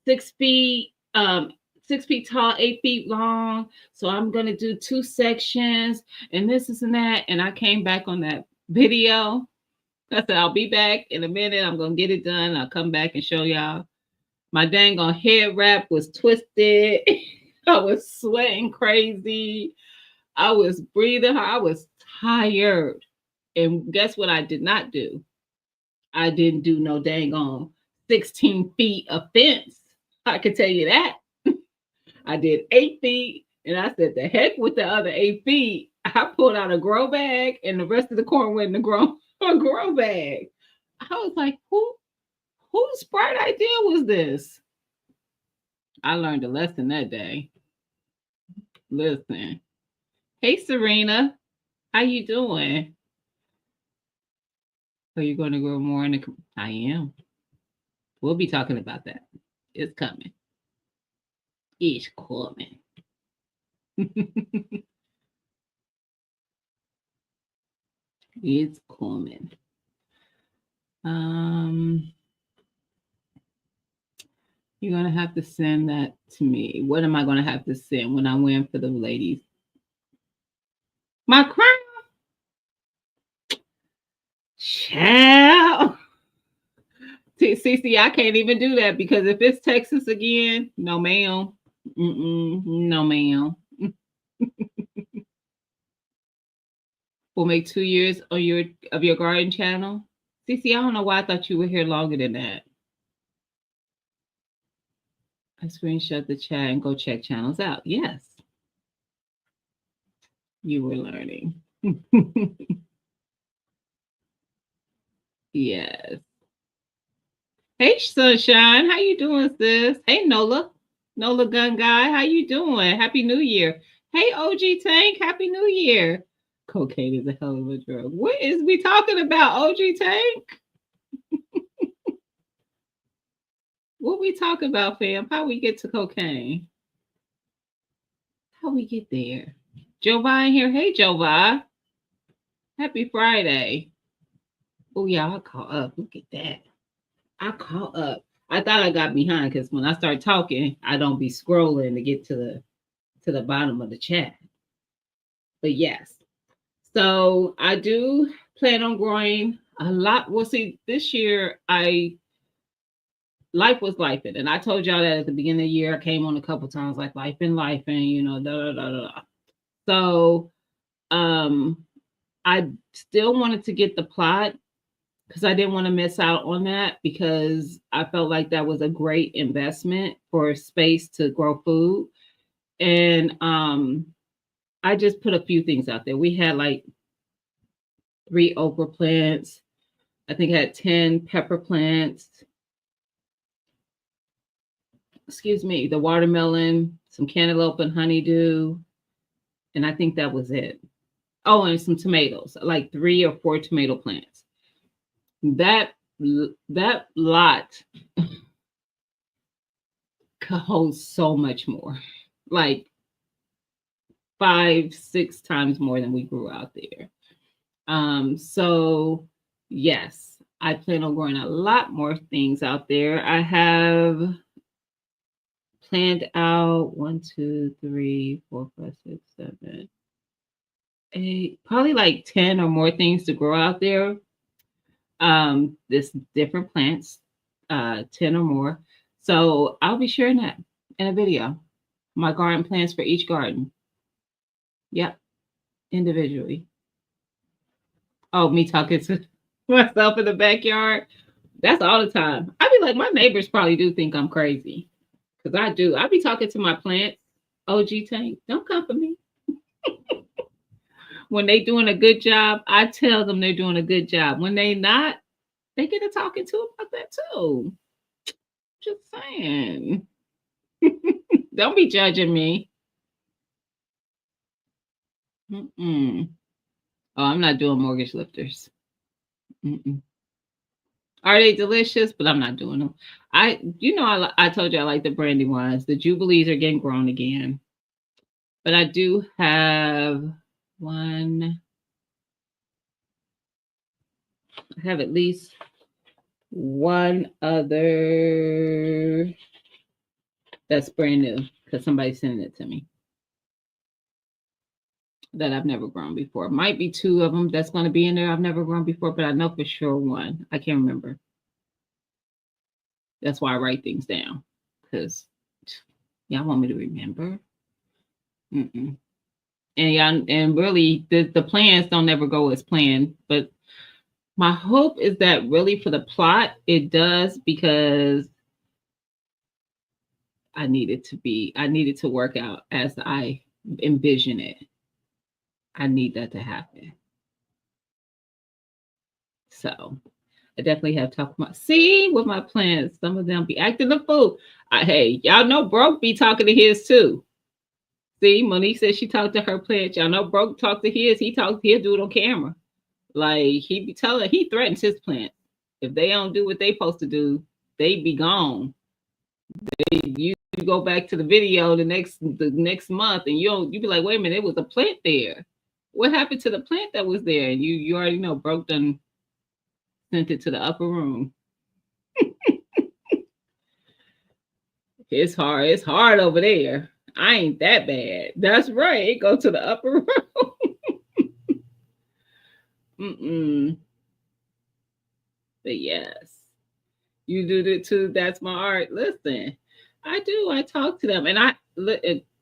6 feet, 6 feet tall, 8 feet long. So I'm going to do 2 sections and this and that. And I came back on that video. I said, I'll be back in a minute. I'm going to get it done. I'll come back and show y'all. My dang on head wrap was twisted. I was sweating crazy. I was breathing hard. I was tired. And guess what I did not do? I didn't do no dang on 16 feet of fence. I can tell you that. I did 8 feet. And I said, the heck with the other 8 feet. I pulled out a grow bag and the rest of the corn went in the grow bag. I was like, whose bright idea was this? I learned a lesson that day. Listen, Hey, Serena. How you doing? Are you going to grow more in the... I am. We'll be talking about that. It's coming. It's coming. It's coming. You're going to have to send that to me. What am I going to have to send when I win for the ladies? My crown. Child. See, I can't even do that because if it's Texas again, no, ma'am. No, ma'am. We'll make 2 years of your garden channel. Cece, I don't know why I thought you were here longer than that. I screenshot the chat and go check channels out. Yes. You were learning. Yes. Hey, Sunshine. How you doing, sis? Hey, Nola. Nola Gun Guy. How you doing? Happy New Year. Hey, OG Tank. Happy New Year. Cocaine is a hell of a drug. What is we talking about, OG Tank? What we talk about, fam? How we get to cocaine? How we get there? Jovi here. Hey, Jovi. Happy Friday. Oh, yeah, I caught up. Look at that. I caught up. I thought I got behind because when I start talking, I don't be scrolling to get to the bottom of the chat. But yes. So I do plan on growing a lot. Well, see, this year life was life, and I told y'all that at the beginning of the year. I came on a couple times like life, and da da da da. So I still wanted to get the plot because I didn't want to miss out on that because I felt like that was a great investment for space to grow food. And I just put a few things out there. We had like 3 okra plants. I think I had 10 pepper plants. Excuse me, the watermelon, some cantaloupe and honeydew. And I think that was it. Oh, and some tomatoes, like 3 or 4 tomato plants. That lot holds so much more, like 5-6 times more than we grew out there. So yes, I plan on growing a lot more things out there. I have planned out 1, 2, 3, 4, 5, 6, 7, 8, probably like 10 or more things to grow out there. This different plants, 10 or more. So I'll be sharing that in a video. My garden plans for each garden. Yep, individually. Oh, me talking to myself in the backyard. That's all the time. I be like, my neighbors probably do think I'm crazy. Because I do. I be talking to my plants. OG Tank, don't come for me. When they doing a good job, I tell them they're doing a good job. When they not, they get to talking to about that too. Just saying. Don't be judging me. Mm-mm. Oh, I'm not doing mortgage lifters. Mm-mm. Are they delicious? But I'm not doing them. I told you I like the brandy wines. The Jubilees are getting grown again. But I do have one. I have at least one other that's brand new because somebody sent it to me that I've never grown before. Might be 2 of them that's going to be in there I've never grown before, but I know for sure one. I can't remember. That's why I write things down because y'all want me to remember. Mm-mm. And really the plans don't ever go as planned, but my hope is that really for the plot it does because I needed to work out as I envision it. I need that to happen. So I definitely have talked with my plans. Some of them be acting the fool. Hey, y'all know Broke be talking to his too. See, Monique said she talked to her plant. Y'all know Broke talked to his. He'll do it on camera. Like he be telling, he threatens his plant. If they don't do what they supposed to do, they be gone. You go back to the video the next month, and you be like, wait a minute, it was a plant there. What happened to the plant that was there? And you already know Broke done sent it to the upper room. It's hard. It's hard over there. I ain't that bad. That's right. It go to the upper room. Mm-mm. But yes, you do it too. That's my art. Listen, I do. I talk to them, and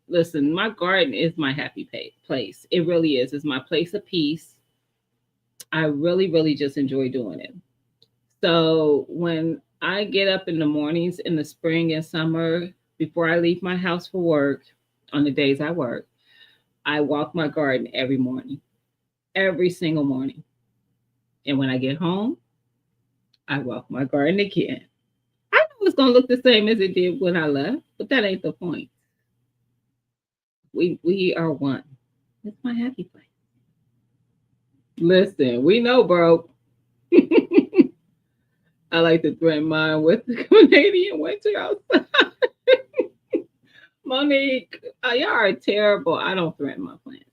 listen. My garden is my happy place. It really is. It's my place of peace. I really, really just enjoy doing it. So when I get up in the mornings in the spring and summer, before I leave my house for work, on the days I work, I walk my garden every morning, every single morning. And when I get home, I walk my garden again. I know it's gonna look the same as it did when I left, but that ain't the point. We are one. It's my happy place. Listen, we know, bro. I like to threaten mine with the Canadian winter outside. Monique, y'all are terrible. I don't threaten my plants.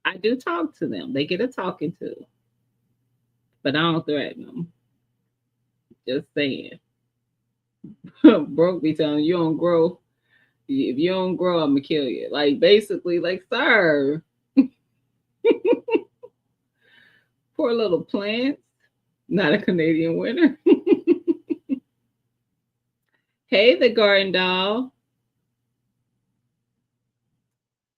I do talk to them. They get a talking to, but I don't threaten them. Just saying. Broke be telling you don't grow. If you don't grow, I'm gonna kill you. Like basically, like sir, poor little plants. Not a Canadian winter. Hey, the garden doll.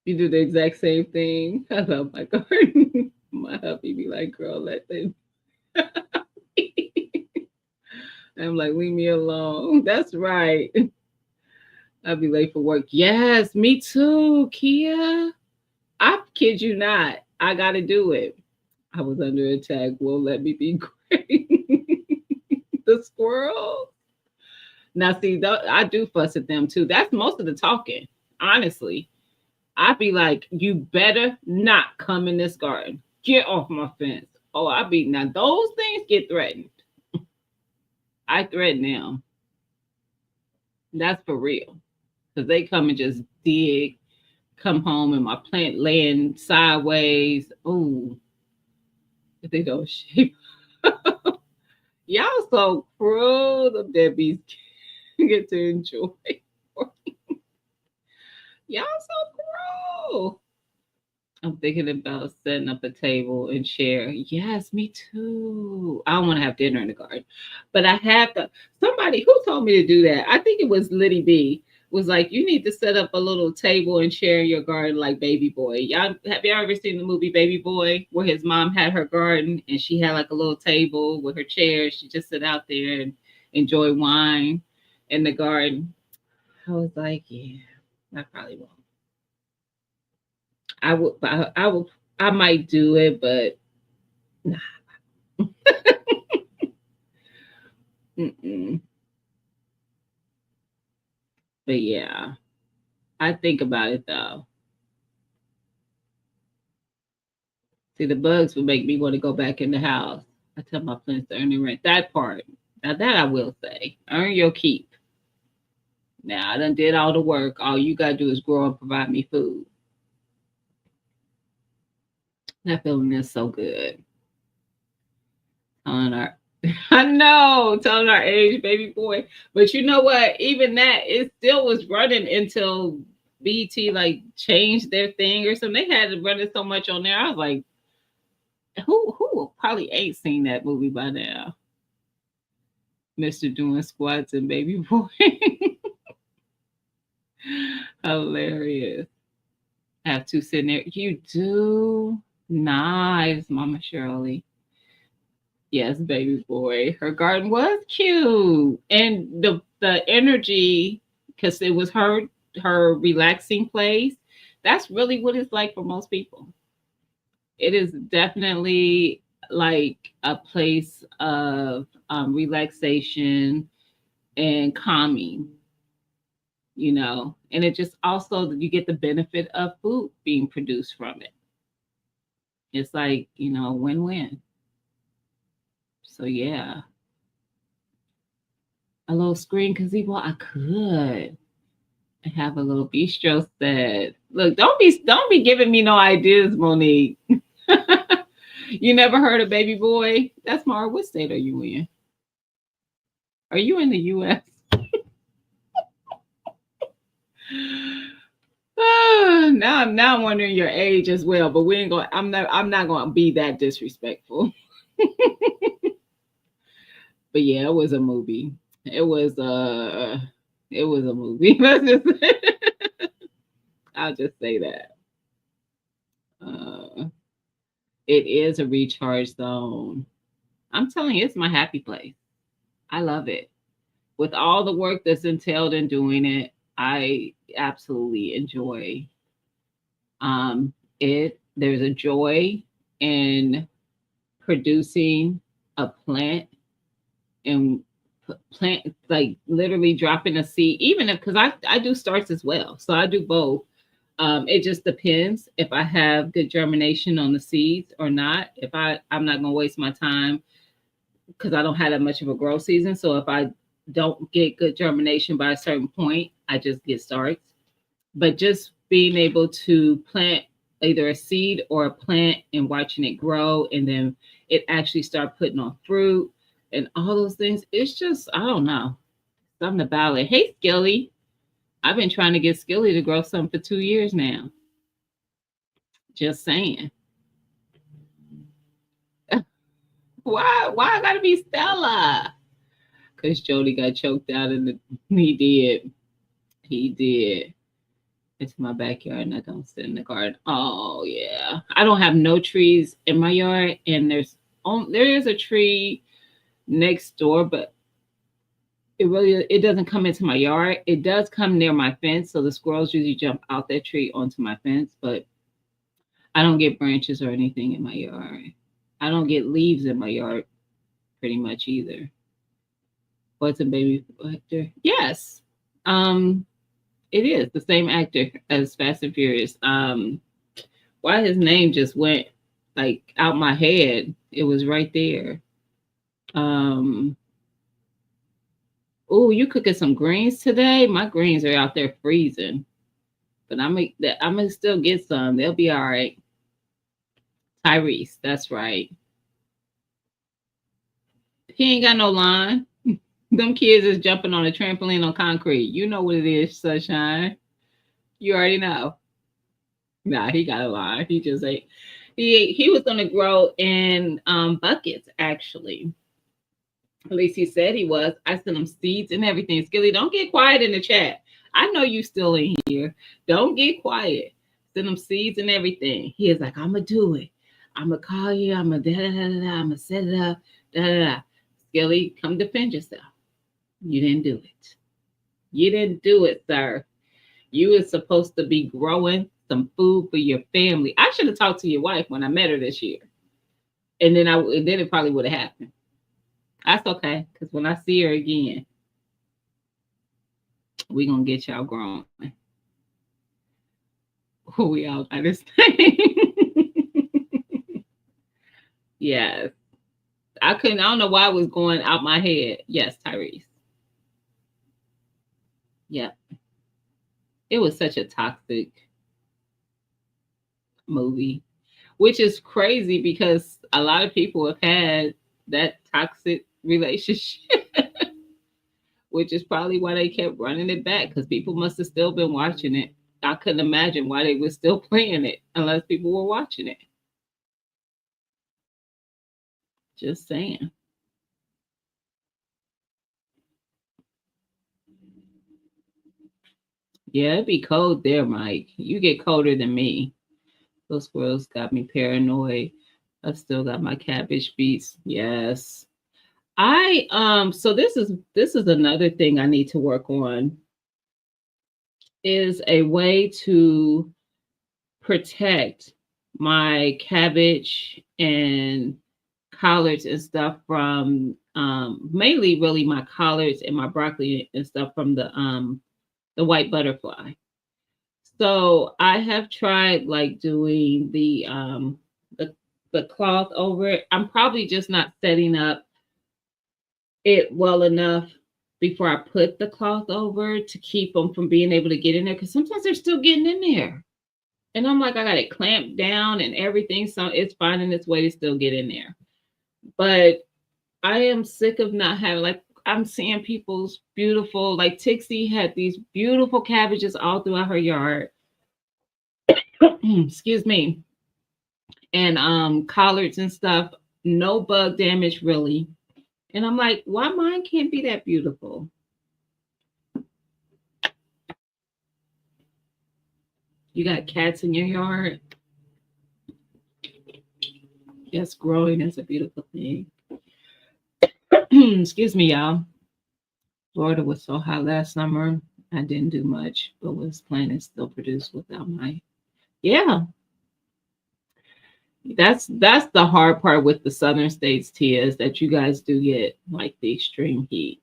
You do the exact same thing. I love my garden. My hubby be like, girl, let them. I'm like, leave me alone. That's right. I'll be late for work. Yes, me too, Kia. I kid you not. I got to do it. I was under attack. Won't let me be great. The squirrel. Now, see, I do fuss at them too. That's most of the talking, honestly. I'd be like, you better not come in this garden. Get off my fence. Oh, now those things get threatened. I threaten them. That's for real. Because they come and just dig, come home and my plant laying sideways. Ooh, if they don't shape. Y'all so cruel. The deadbeats get to enjoy. Y'all so cruel. I'm thinking about setting up a table and share. Yes, me too. I don't want to have dinner in the garden, but I have to. Somebody who told me to do that. I think it was Liddy B. Was like, you need to set up a little table and share your garden like Baby Boy. Have you ever seen the movie Baby Boy, where his mom had her garden and she had like a little table with her chairs. She just sit out there and enjoy wine in the garden. I was like, yeah, I probably won't. I might do it, but nah. Mm-mm. But yeah, I think about it though. See, the bugs would make me want to go back in the house. I tell my plants to earn the rent. That part, now that I will say, earn your keep. Now I done did all the work. All you gotta do is grow and provide me food. That feeling is so good. Telling our, I know, telling our age, Baby Boy. But you know what? Even that, it still was running until BT like changed their thing or something. They had to run it so much on there. I was like, who probably ain't seen that movie by now? Mr. Doing Squats and Baby Boy. Hilarious. Have two sitting there. You do? Nice, Mama Shirley. Yes, Baby Boy. Her garden was cute. And the energy, because it was her relaxing place. That's really what it's like for most people. It is definitely like a place of relaxation and calming. and it just also you get the benefit of food being produced from it. It's like, win-win. So yeah, a little screen gazebo. I could have a little bistro set. Look, don't be giving me no ideas, Monique. You never heard of Baby Boy? That's Mara. What state are you in? Are you in the U.S.? Now I'm wondering your age as well, but we ain't going. I'm not going to be that disrespectful. But yeah, it was a movie. It was it was a movie. I'll just say that. Uh, it is a recharge zone. I'm telling you, it's my happy place. I love it. With all the work that's entailed in doing it, I absolutely enjoy it. There's a joy in producing a plant and plant, like literally dropping a seed, even if, because I do starts as well, so I do both. It just depends if I have good germination on the seeds or not. If I'm not gonna waste my time because I don't have that much of a grow season. So if I don't get good germination by a certain point, I just get starts. But just being able to plant either a seed or a plant and watching it grow, and then it actually start putting on fruit and all those things, it's just, I don't know, something about it. Hey, Skilly. I've been trying to get Skilly to grow something for 2 years now. Just saying. Why I gotta be Stella? Because Jody got choked out in the. He did. He did. It's my backyard and I don't sit in the garden. Oh yeah. I don't have no trees in my yard, and there is a tree next door, but it doesn't come into my yard. It does come near my fence, so the squirrels usually jump out that tree onto my fence, but I don't get branches or anything in my yard. I don't get leaves in my yard pretty much either. What's a baby actor? Yes. Um, it is the same actor as Fast and Furious. Why his name just went like out my head. It was right there. Um, oh, you cooking some greens today? My greens are out there freezing, but I'm gonna still get some. They'll be all right. Tyrese, that's right. He ain't got no line. Them kids is jumping on a trampoline on concrete. You know what it is, sunshine. You already know. Nah, he got a line. He just ate. He was gonna grow in buckets actually. At least he said he was. I sent him seeds and everything. Skilly, don't get quiet in the chat. I know you still in here. Don't get quiet. Send him seeds and everything. He is like, I'm gonna do it. I'm gonna call you. I'm gonna da da da da. I'm gonna set it up. Da da da. Skilly, come defend yourself. You didn't do it. You didn't do it, sir. You were supposed to be growing some food for your family. I should have talked to your wife when I met her this year, and then it probably would have happened. That's okay, because when I see her again, we gonna get y'all growing. We all got this thing. Yes. I don't know why it was going out my head. Yes, Tyrese. Yeah. It was such a toxic movie, which is crazy because a lot of people have had that toxic relationship, which is probably why they kept running it back, because people must have still been watching it. I couldn't imagine why they were still playing it unless people were watching it. Just saying. Yeah, it'd be cold there, Mike. You get colder than me. Those squirrels got me paranoid. I still got my cabbage beets. Yes. So this is another thing I need to work on, is a way to protect my cabbage and collards and stuff from mainly really my collards and my broccoli and stuff from the the white butterfly. So I have tried like doing the the cloth over it. I'm probably just not setting up it well enough before I put the cloth over to keep them from being able to get in there, because sometimes they're still getting in there. And I'm like, I got it clamped down and everything, so it's finding its way to still get in there. But I am sick of not having, like, I'm seeing people's beautiful, like Tixie had these beautiful cabbages all throughout her yard. Excuse me. And collards and stuff, no bug damage really. And I'm like, why mine can't be that beautiful? You got cats in your yard? Yes, growing is a beautiful thing. Excuse me, y'all. Florida was so hot last summer. I didn't do much, but was planning still produce without my. Yeah, that's the hard part with the southern states, Tia, is that you guys do get like the extreme heat.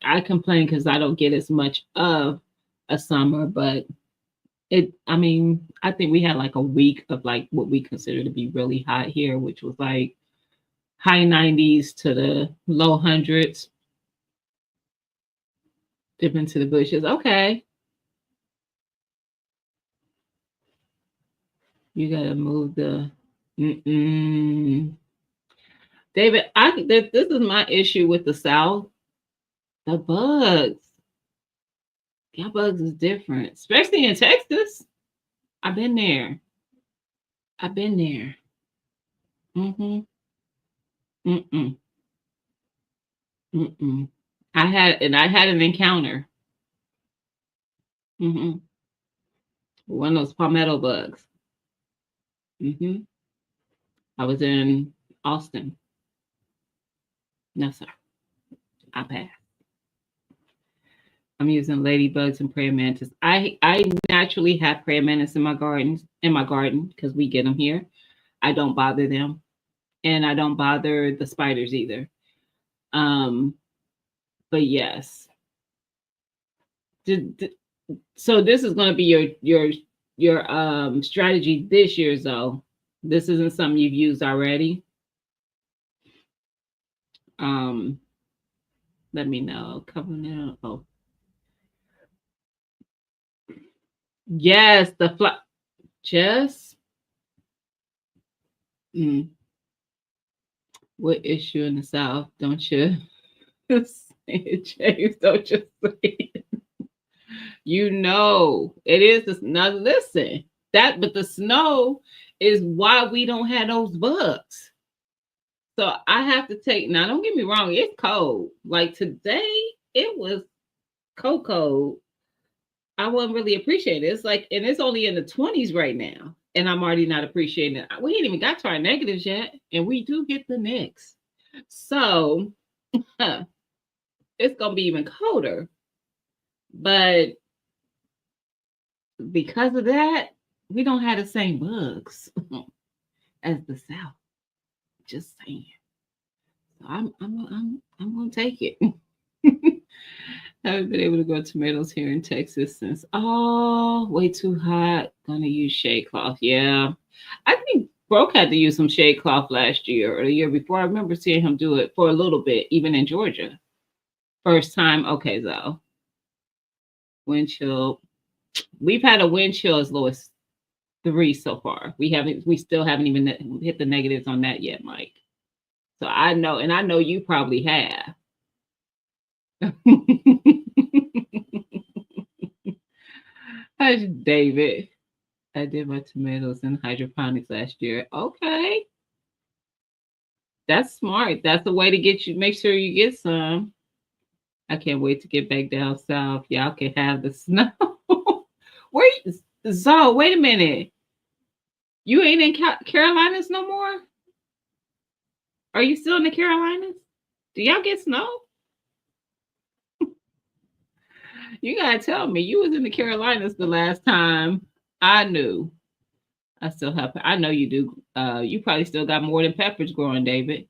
I complain because I don't get as much of a summer, but I mean, I think we had like a week of like what we consider to be really hot here, which was like high 90s to the low hundreds. Dip into the bushes. Okay. You gotta move the David, this is my issue with the South. The bugs. Yeah, bugs is different, especially in Texas. I've been there. I've been there. Mm-hmm. Mm-mm. Mm-mm. I had an encounter. Mm-hmm. One of those palmetto bugs. Mm-hmm. I was in Austin. No, sir. I passed. I'm using ladybugs and prayer mantis. I naturally have prayer mantis in my garden because we get them here. I don't bother them, and I don't bother the spiders either. Um, but yes, so this is going to be your strategy this year, though. This isn't something you've used already. Um, let me know. Covenant. Oh, yes, the fly. Jess. Mm. What issue in the South? Don't you say it, James? Don't you say it? You know, it is this. Now, listen, but the snow is why we don't have those bugs. So I have to take, now, don't get me wrong, it's cold. Like today, it was cold. I wasn't really appreciating it. It's like, and it's only in the 20s right now. And I'm already not appreciating it. We ain't even got to our negatives yet. And we do get the next. So it's going to be even colder. But because of that, we don't have the same bugs as the South. Just saying. So I'm gonna take it. Haven't been able to grow tomatoes here in Texas since way too hot. Gonna use shade cloth. Yeah. I think Broke had to use some shade cloth last year or the year before. I remember seeing him do it for a little bit, even in Georgia. First time. Okay, though. Wind chill. We've had a wind chill as low as 3 so far. We still haven't even hit the negatives on that yet, Mike. So I know, and I know you probably have. Hi, David. I did my tomatoes in hydroponics last year. Okay. That's smart. That's a way to make sure you get some. I can't wait to get back down south. Y'all can have the snow. Wait, Zoe, wait a minute. You ain't in Carolinas no more? Are you still in the Carolinas? Do y'all get snow? You gotta tell me. You was in the Carolinas the last time I knew. I still have. I know you do. You probably still got more than peppers growing, David.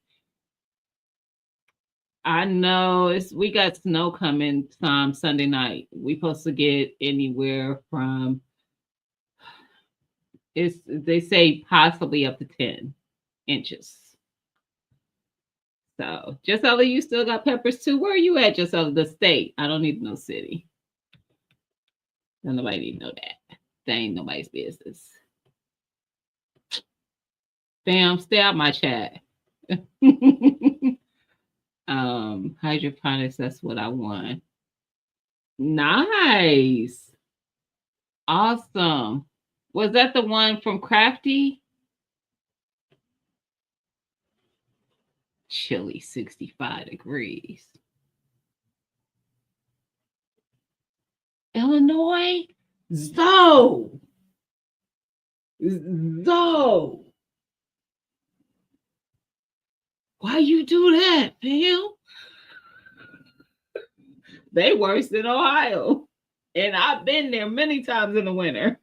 I know we got snow coming Sunday night. We supposed to get anywhere from they say possibly up to 10 inches. So just other you still got peppers too. Where are you at? Just other the state. I don't need no city. Don't nobody need to know that. That ain't nobody's business. Bam, stay out my chat. Hydroponics, that's what I want. Nice. Awesome. Was that the one from Crafty? Chilly 65 degrees. Illinois? Zoe. Why you do that, Bill? They worse than Ohio. And I've been there many times in the winter.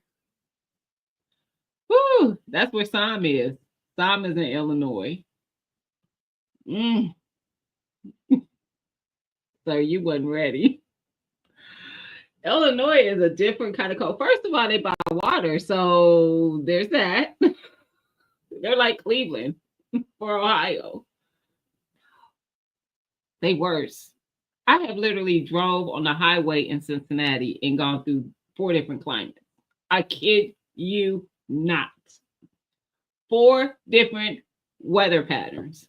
Whew, that's where Sam is. Sam is in Illinois. So you wasn't ready. Illinois is a different kind of cold. First of all, they buy water, so there's that. They're like Cleveland for Ohio. They worse. I have literally drove on the highway in Cincinnati and gone through 4 different climates. I kid you not. 4 different weather patterns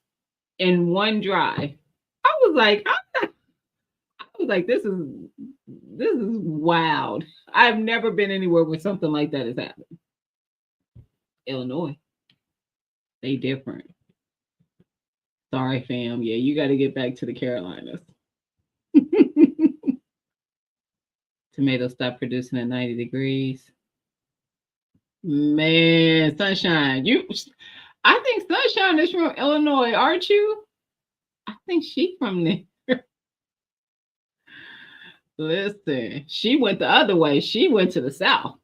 in one drive. I was like, this is wild. I've never been anywhere where something like that has happened. Illinois, they different. Sorry, fam. Yeah, you got to get back to the Carolinas. Tomatoes stop producing at 90 degrees. Man, Sunshine, I think Sunshine is from Illinois, aren't you? I think she's from there. Listen, she went the other way. She went to the south.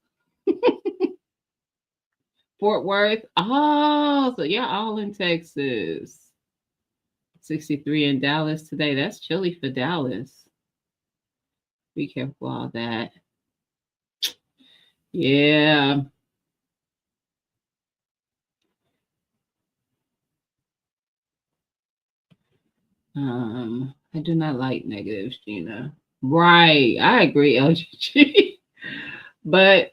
Fort Worth. Oh, so yeah, all in Texas. 63 in Dallas today. That's chilly for Dallas. Be careful all that. Yeah. I do not like negatives, Gina. Right. I agree, LGG. But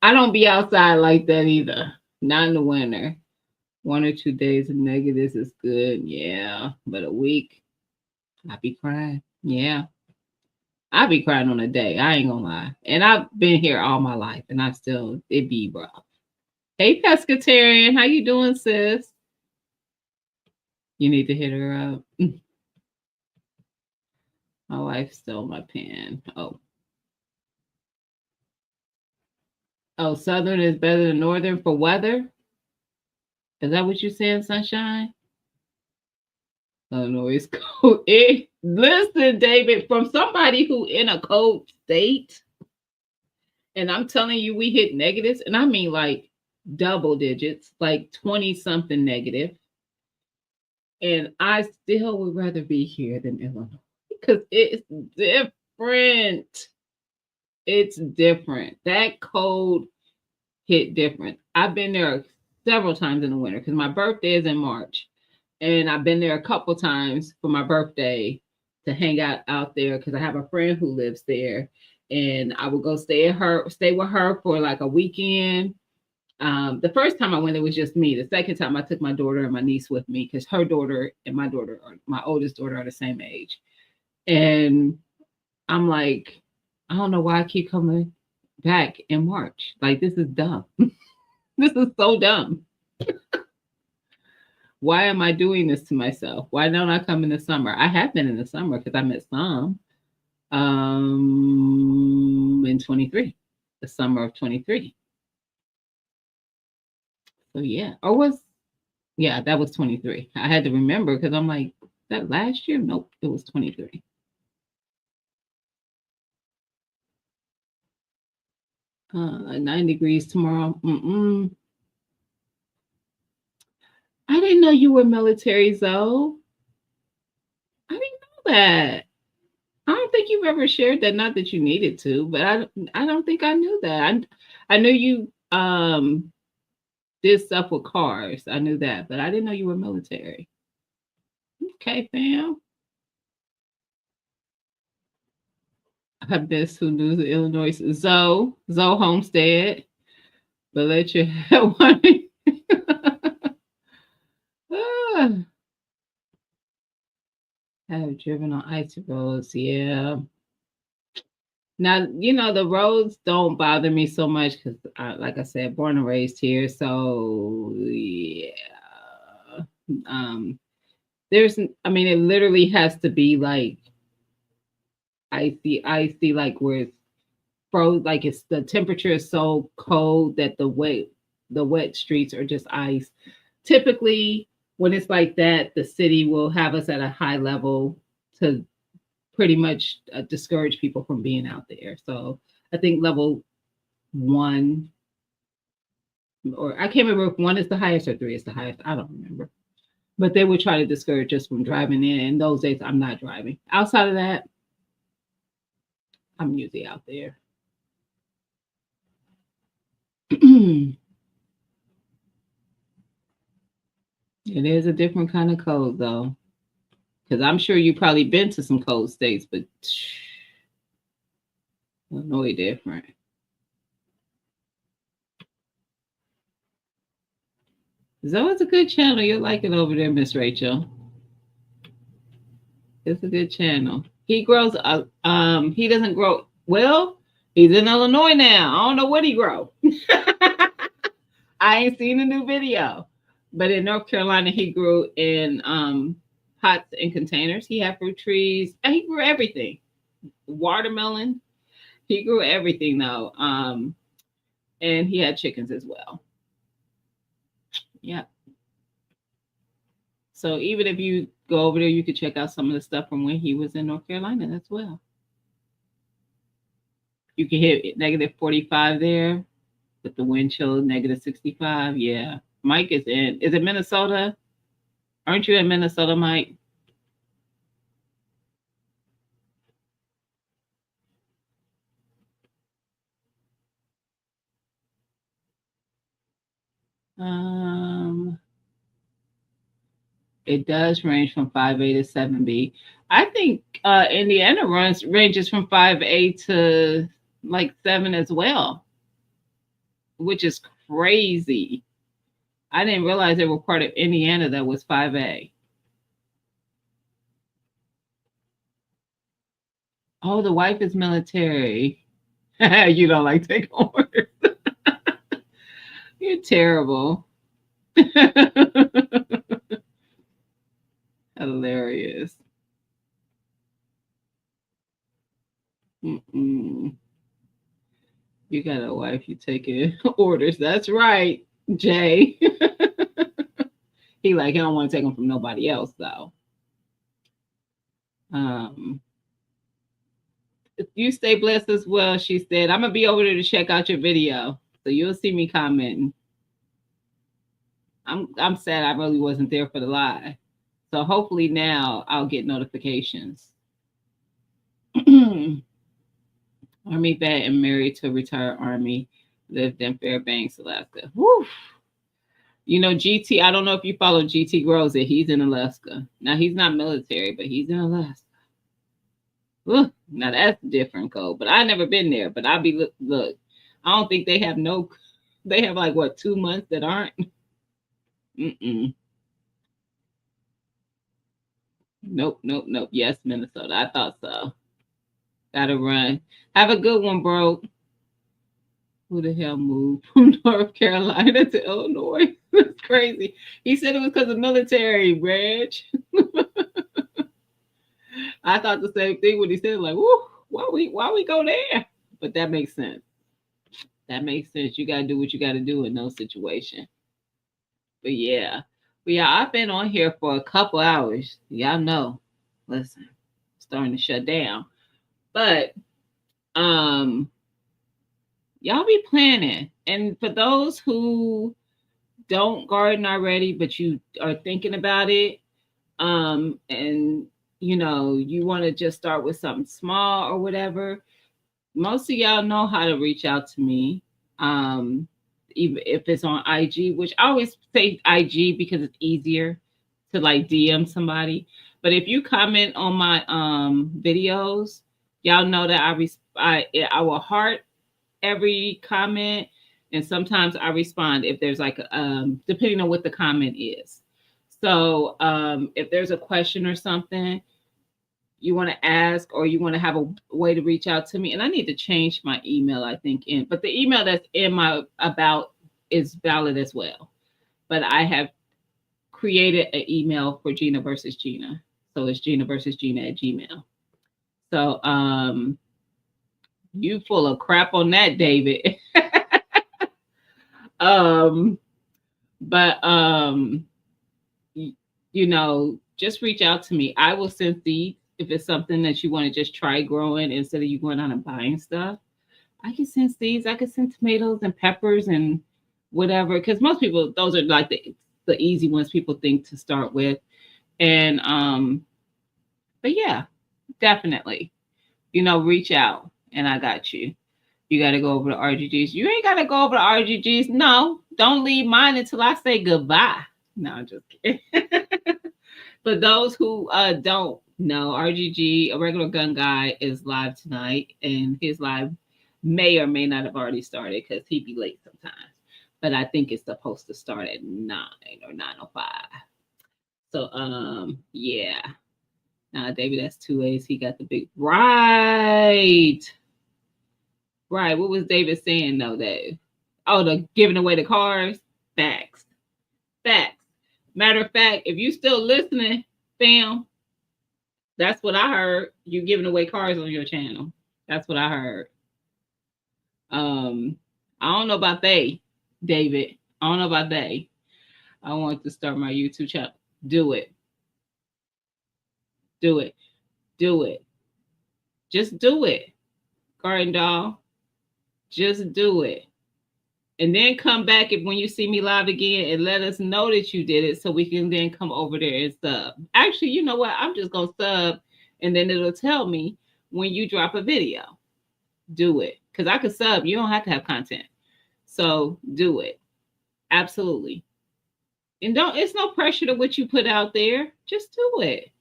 I don't be outside like that either. Not in the winter. 1 or 2 days of negatives is good. Yeah. But a week, I be crying. Yeah. I be crying on a day. I ain't gonna lie. And I've been here all my life and it be rough. Hey, Pescatarian. How you doing, sis? You need to hit her up. My wife stole my pen. Oh, Southern is better than Northern for weather? Is that what you're saying, Sunshine? Illinois is cold. Listen, David, from somebody who in a cold state, and I'm telling you, we hit negatives, and I mean like double digits, like 20-something negative. And I still would rather be here than Illinois because it's different. It's different. That cold hit different. I've been there several times in the winter because my birthday is in March. And I've been there a couple times for my birthday to hang out there because I have a friend who lives there. And I would go stay with her for like a weekend. The first time I went, it was just me. The second time I took my daughter and my niece with me because her daughter and my daughter, my oldest daughter, are the same age. And I'm like, I don't know why I keep coming back in March. Like, this is dumb. This is so dumb. Why am I doing this to myself? Why don't I come in the summer? I have been in the summer because I met Sam in 23, the summer of 23. So yeah, that was 23. I had to remember because I'm like, that last year? Nope, it was 23. Uh, 9 degrees tomorrow. I didn't know you were military, Zoe. I didn't know that. I don't think you've ever shared that. Not that you needed to, but I don't think I knew that. I knew you did stuff with cars. I knew that, but I didn't know you were military. Okay, fam. I miss who knew the Illinois Zoe Homestead. But let you have one. Ah, have driven on icy roads. Yeah. Now, the roads don't bother me so much because, like I said, born and raised here. So, yeah. Um, I mean, it literally has to be like icy, like where it's froze, like it's the temperature is so cold that the wet streets are just ice. Typically, when it's like that, the city will have us at a high level to pretty much discourage people from being out there. So I think level one, or I can't remember if one is the highest or three is the highest. I don't remember. But they would try to discourage us from driving in. In those days, I'm not driving. Outside of that, I'm usually out there. It is a different kind of cold, though. Because I'm sure you've probably been to some cold states, but Illinois different. So it's a good channel. You'll like it over there, Miss Rachel. It's a good channel. He grows he doesn't grow well, he's in Illinois now. I don't know what he grow. I ain't seen a new video. But in North Carolina, he grew in pots and containers. He had fruit trees. And he grew everything. Watermelon. He grew everything though. And he had chickens as well. Yeah. So even if you go over there, you could check out some of the stuff from when he was in North Carolina as well. You can hit negative 45 there with the wind chill, negative 65. Yeah. Mike is in. Is it Minnesota? Aren't you in Minnesota, Mike? Um, it does range from 5A to 7B. I think Indiana ranges from 5A to like 7 as well, which is crazy. I didn't realize there were part of Indiana that was 5A. Oh, the wife is military. You don't like take orders. You're terrible. Hilarious. Mm-mm. You got a wife, you taking orders. That's right, Jay. He don't want to take them from nobody else though. Um, you stay blessed as well. She said, "I'm gonna be over there to check out your video, so you'll see me commenting." I'm sad I really wasn't there for the live, so hopefully now I'll get notifications. Army vet and married to retired Army, lived in Fairbanks, Alaska. Woo. GT, I don't know if you follow GT Grows It. He's in Alaska. Now, he's not military, but he's in Alaska. Woo. Now, that's different code, but I've never been there. But I'll be, look, I don't think they have like, what, 2 months that aren't? Mm-mm. Nope, nope, nope. Yes, Minnesota. I thought so. Gotta run. Have a good one, bro. Who the hell moved from North Carolina to Illinois? That's crazy. He said it was because of military, Reg. I thought the same thing when he said, like, whoo, why we go there? But that makes sense. That makes sense. You gotta do what you gotta do in those situations. But yeah. But yeah, I've been on here for a couple hours. Y'all know. Listen, starting to shut down. But um y'all be planning. And for those who don't garden already, but you are thinking about it, and you want to just start with something small or whatever, most of y'all know how to reach out to me. Um, Even if it's on IG, which I always say IG because it's easier to like DM somebody. But if you comment on my videos, y'all know that I will heart every comment, and sometimes I respond if there's like depending on what the comment is. So if there's a question or something you want to ask, or you want to have a way to reach out to me, and I need to change my email, I think, but the email that's in my about is valid as well. But I have created an email for Gina versus Gina. So it's Gina versus Gina at Gmail. So you full of crap on that, David. um but just reach out to me. I will send seeds if it's something that you want to just try growing instead of you going out and buying stuff. I can send seeds. I can send tomatoes and peppers and whatever, because most people, those are like the easy ones people think to start with. And but yeah, definitely, reach out and I got you. You got to go over to RGGs. You ain't got to go over to RGGs. No, don't leave mine until I say goodbye. No, I'm just kidding. For those who don't know, RGG, a regular gun guy, is live tonight, and his live may or may not have already started because he'd be late sometimes. But I think it's supposed to start at 9 or 9:05. So yeah. Now David, that's 2 A's. He got the big right. Right. What was David saying though, Dave? Oh, the giving away the cars. Facts. Facts. Matter of fact, if you still listening, fam, that's what I heard. You giving away cars on your channel. That's what I heard. I don't know about they, David. I don't know about they. I want to start my YouTube channel. Do it. Do it. Do it. Just do it. Garden doll. Just do it. And then come back if when you see me live again and let us know that you did it so we can then come over there and sub. Actually, you know what? I'm just going to sub and then it'll tell me when you drop a video. Do it. Because I could sub. You don't have to have content. So do it. Absolutely. And it's no pressure to what you put out there. Just do it.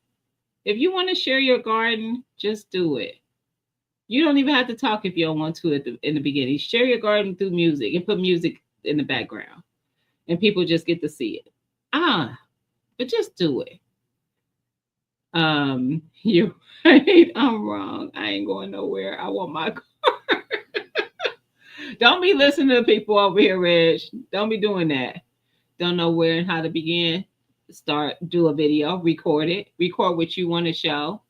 If you want to share your garden, just do it. You don't even have to talk if you don't want to in the beginning. Share your garden through music and put music in the background. And people just get to see it. But just do it. You're right. I'm wrong. I ain't going nowhere. I want my car. Don't be listening to people over here, Reg. Don't be doing that. Don't know where and how to begin. Do a video, record it, record what you want to show,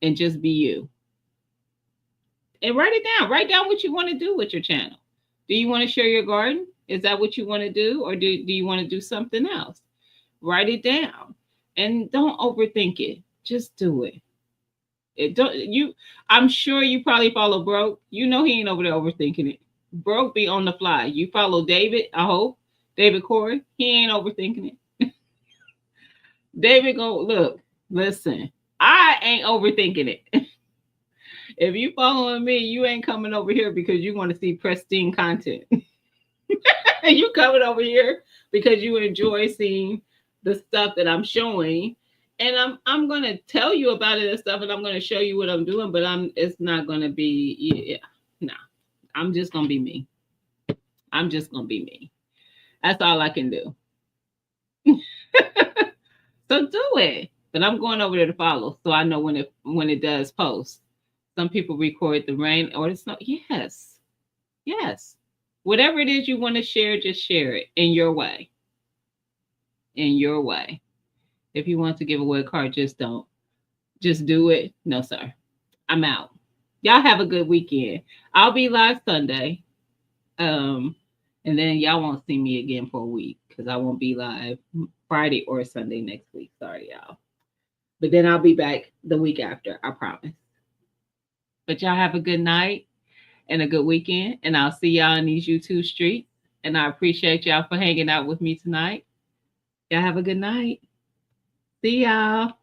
and just be you. And write it down. Write down what you want to do with your channel. Do you want to share your garden? Is that what you want to do? Or do you want to do something else? Write it down. And don't overthink it. Just do it. I'm sure you probably follow Broke. You know he ain't over there overthinking it. Broke be on the fly. You follow David, I hope. David Corey. He ain't overthinking it. David look, listen. I ain't overthinking it. If you following me, you ain't coming over here because you want to see pristine content. You coming over here because you enjoy seeing the stuff that I'm showing, and I'm gonna tell you about it and stuff, and I'm gonna show you what I'm doing. But it's not gonna be I'm just gonna be me. I'm just gonna be me. That's all I can do. So do it. But I'm going over there to follow, so I know when it does post. Some people record the rain or the snow. Yes. Yes. Whatever it is you want to share, just share it in your way. In your way. If you want to give away a card, just don't. Just do it. No, sir. I'm out. Y'all have a good weekend. I'll be live Sunday. And then y'all won't see me again for a week because I won't be live Friday or Sunday next week. Sorry, y'all. But then I'll be back the week after. I promise. But y'all have a good night and a good weekend. And I'll see y'all in these YouTube streets. And I appreciate y'all for hanging out with me tonight. Y'all have a good night. See y'all.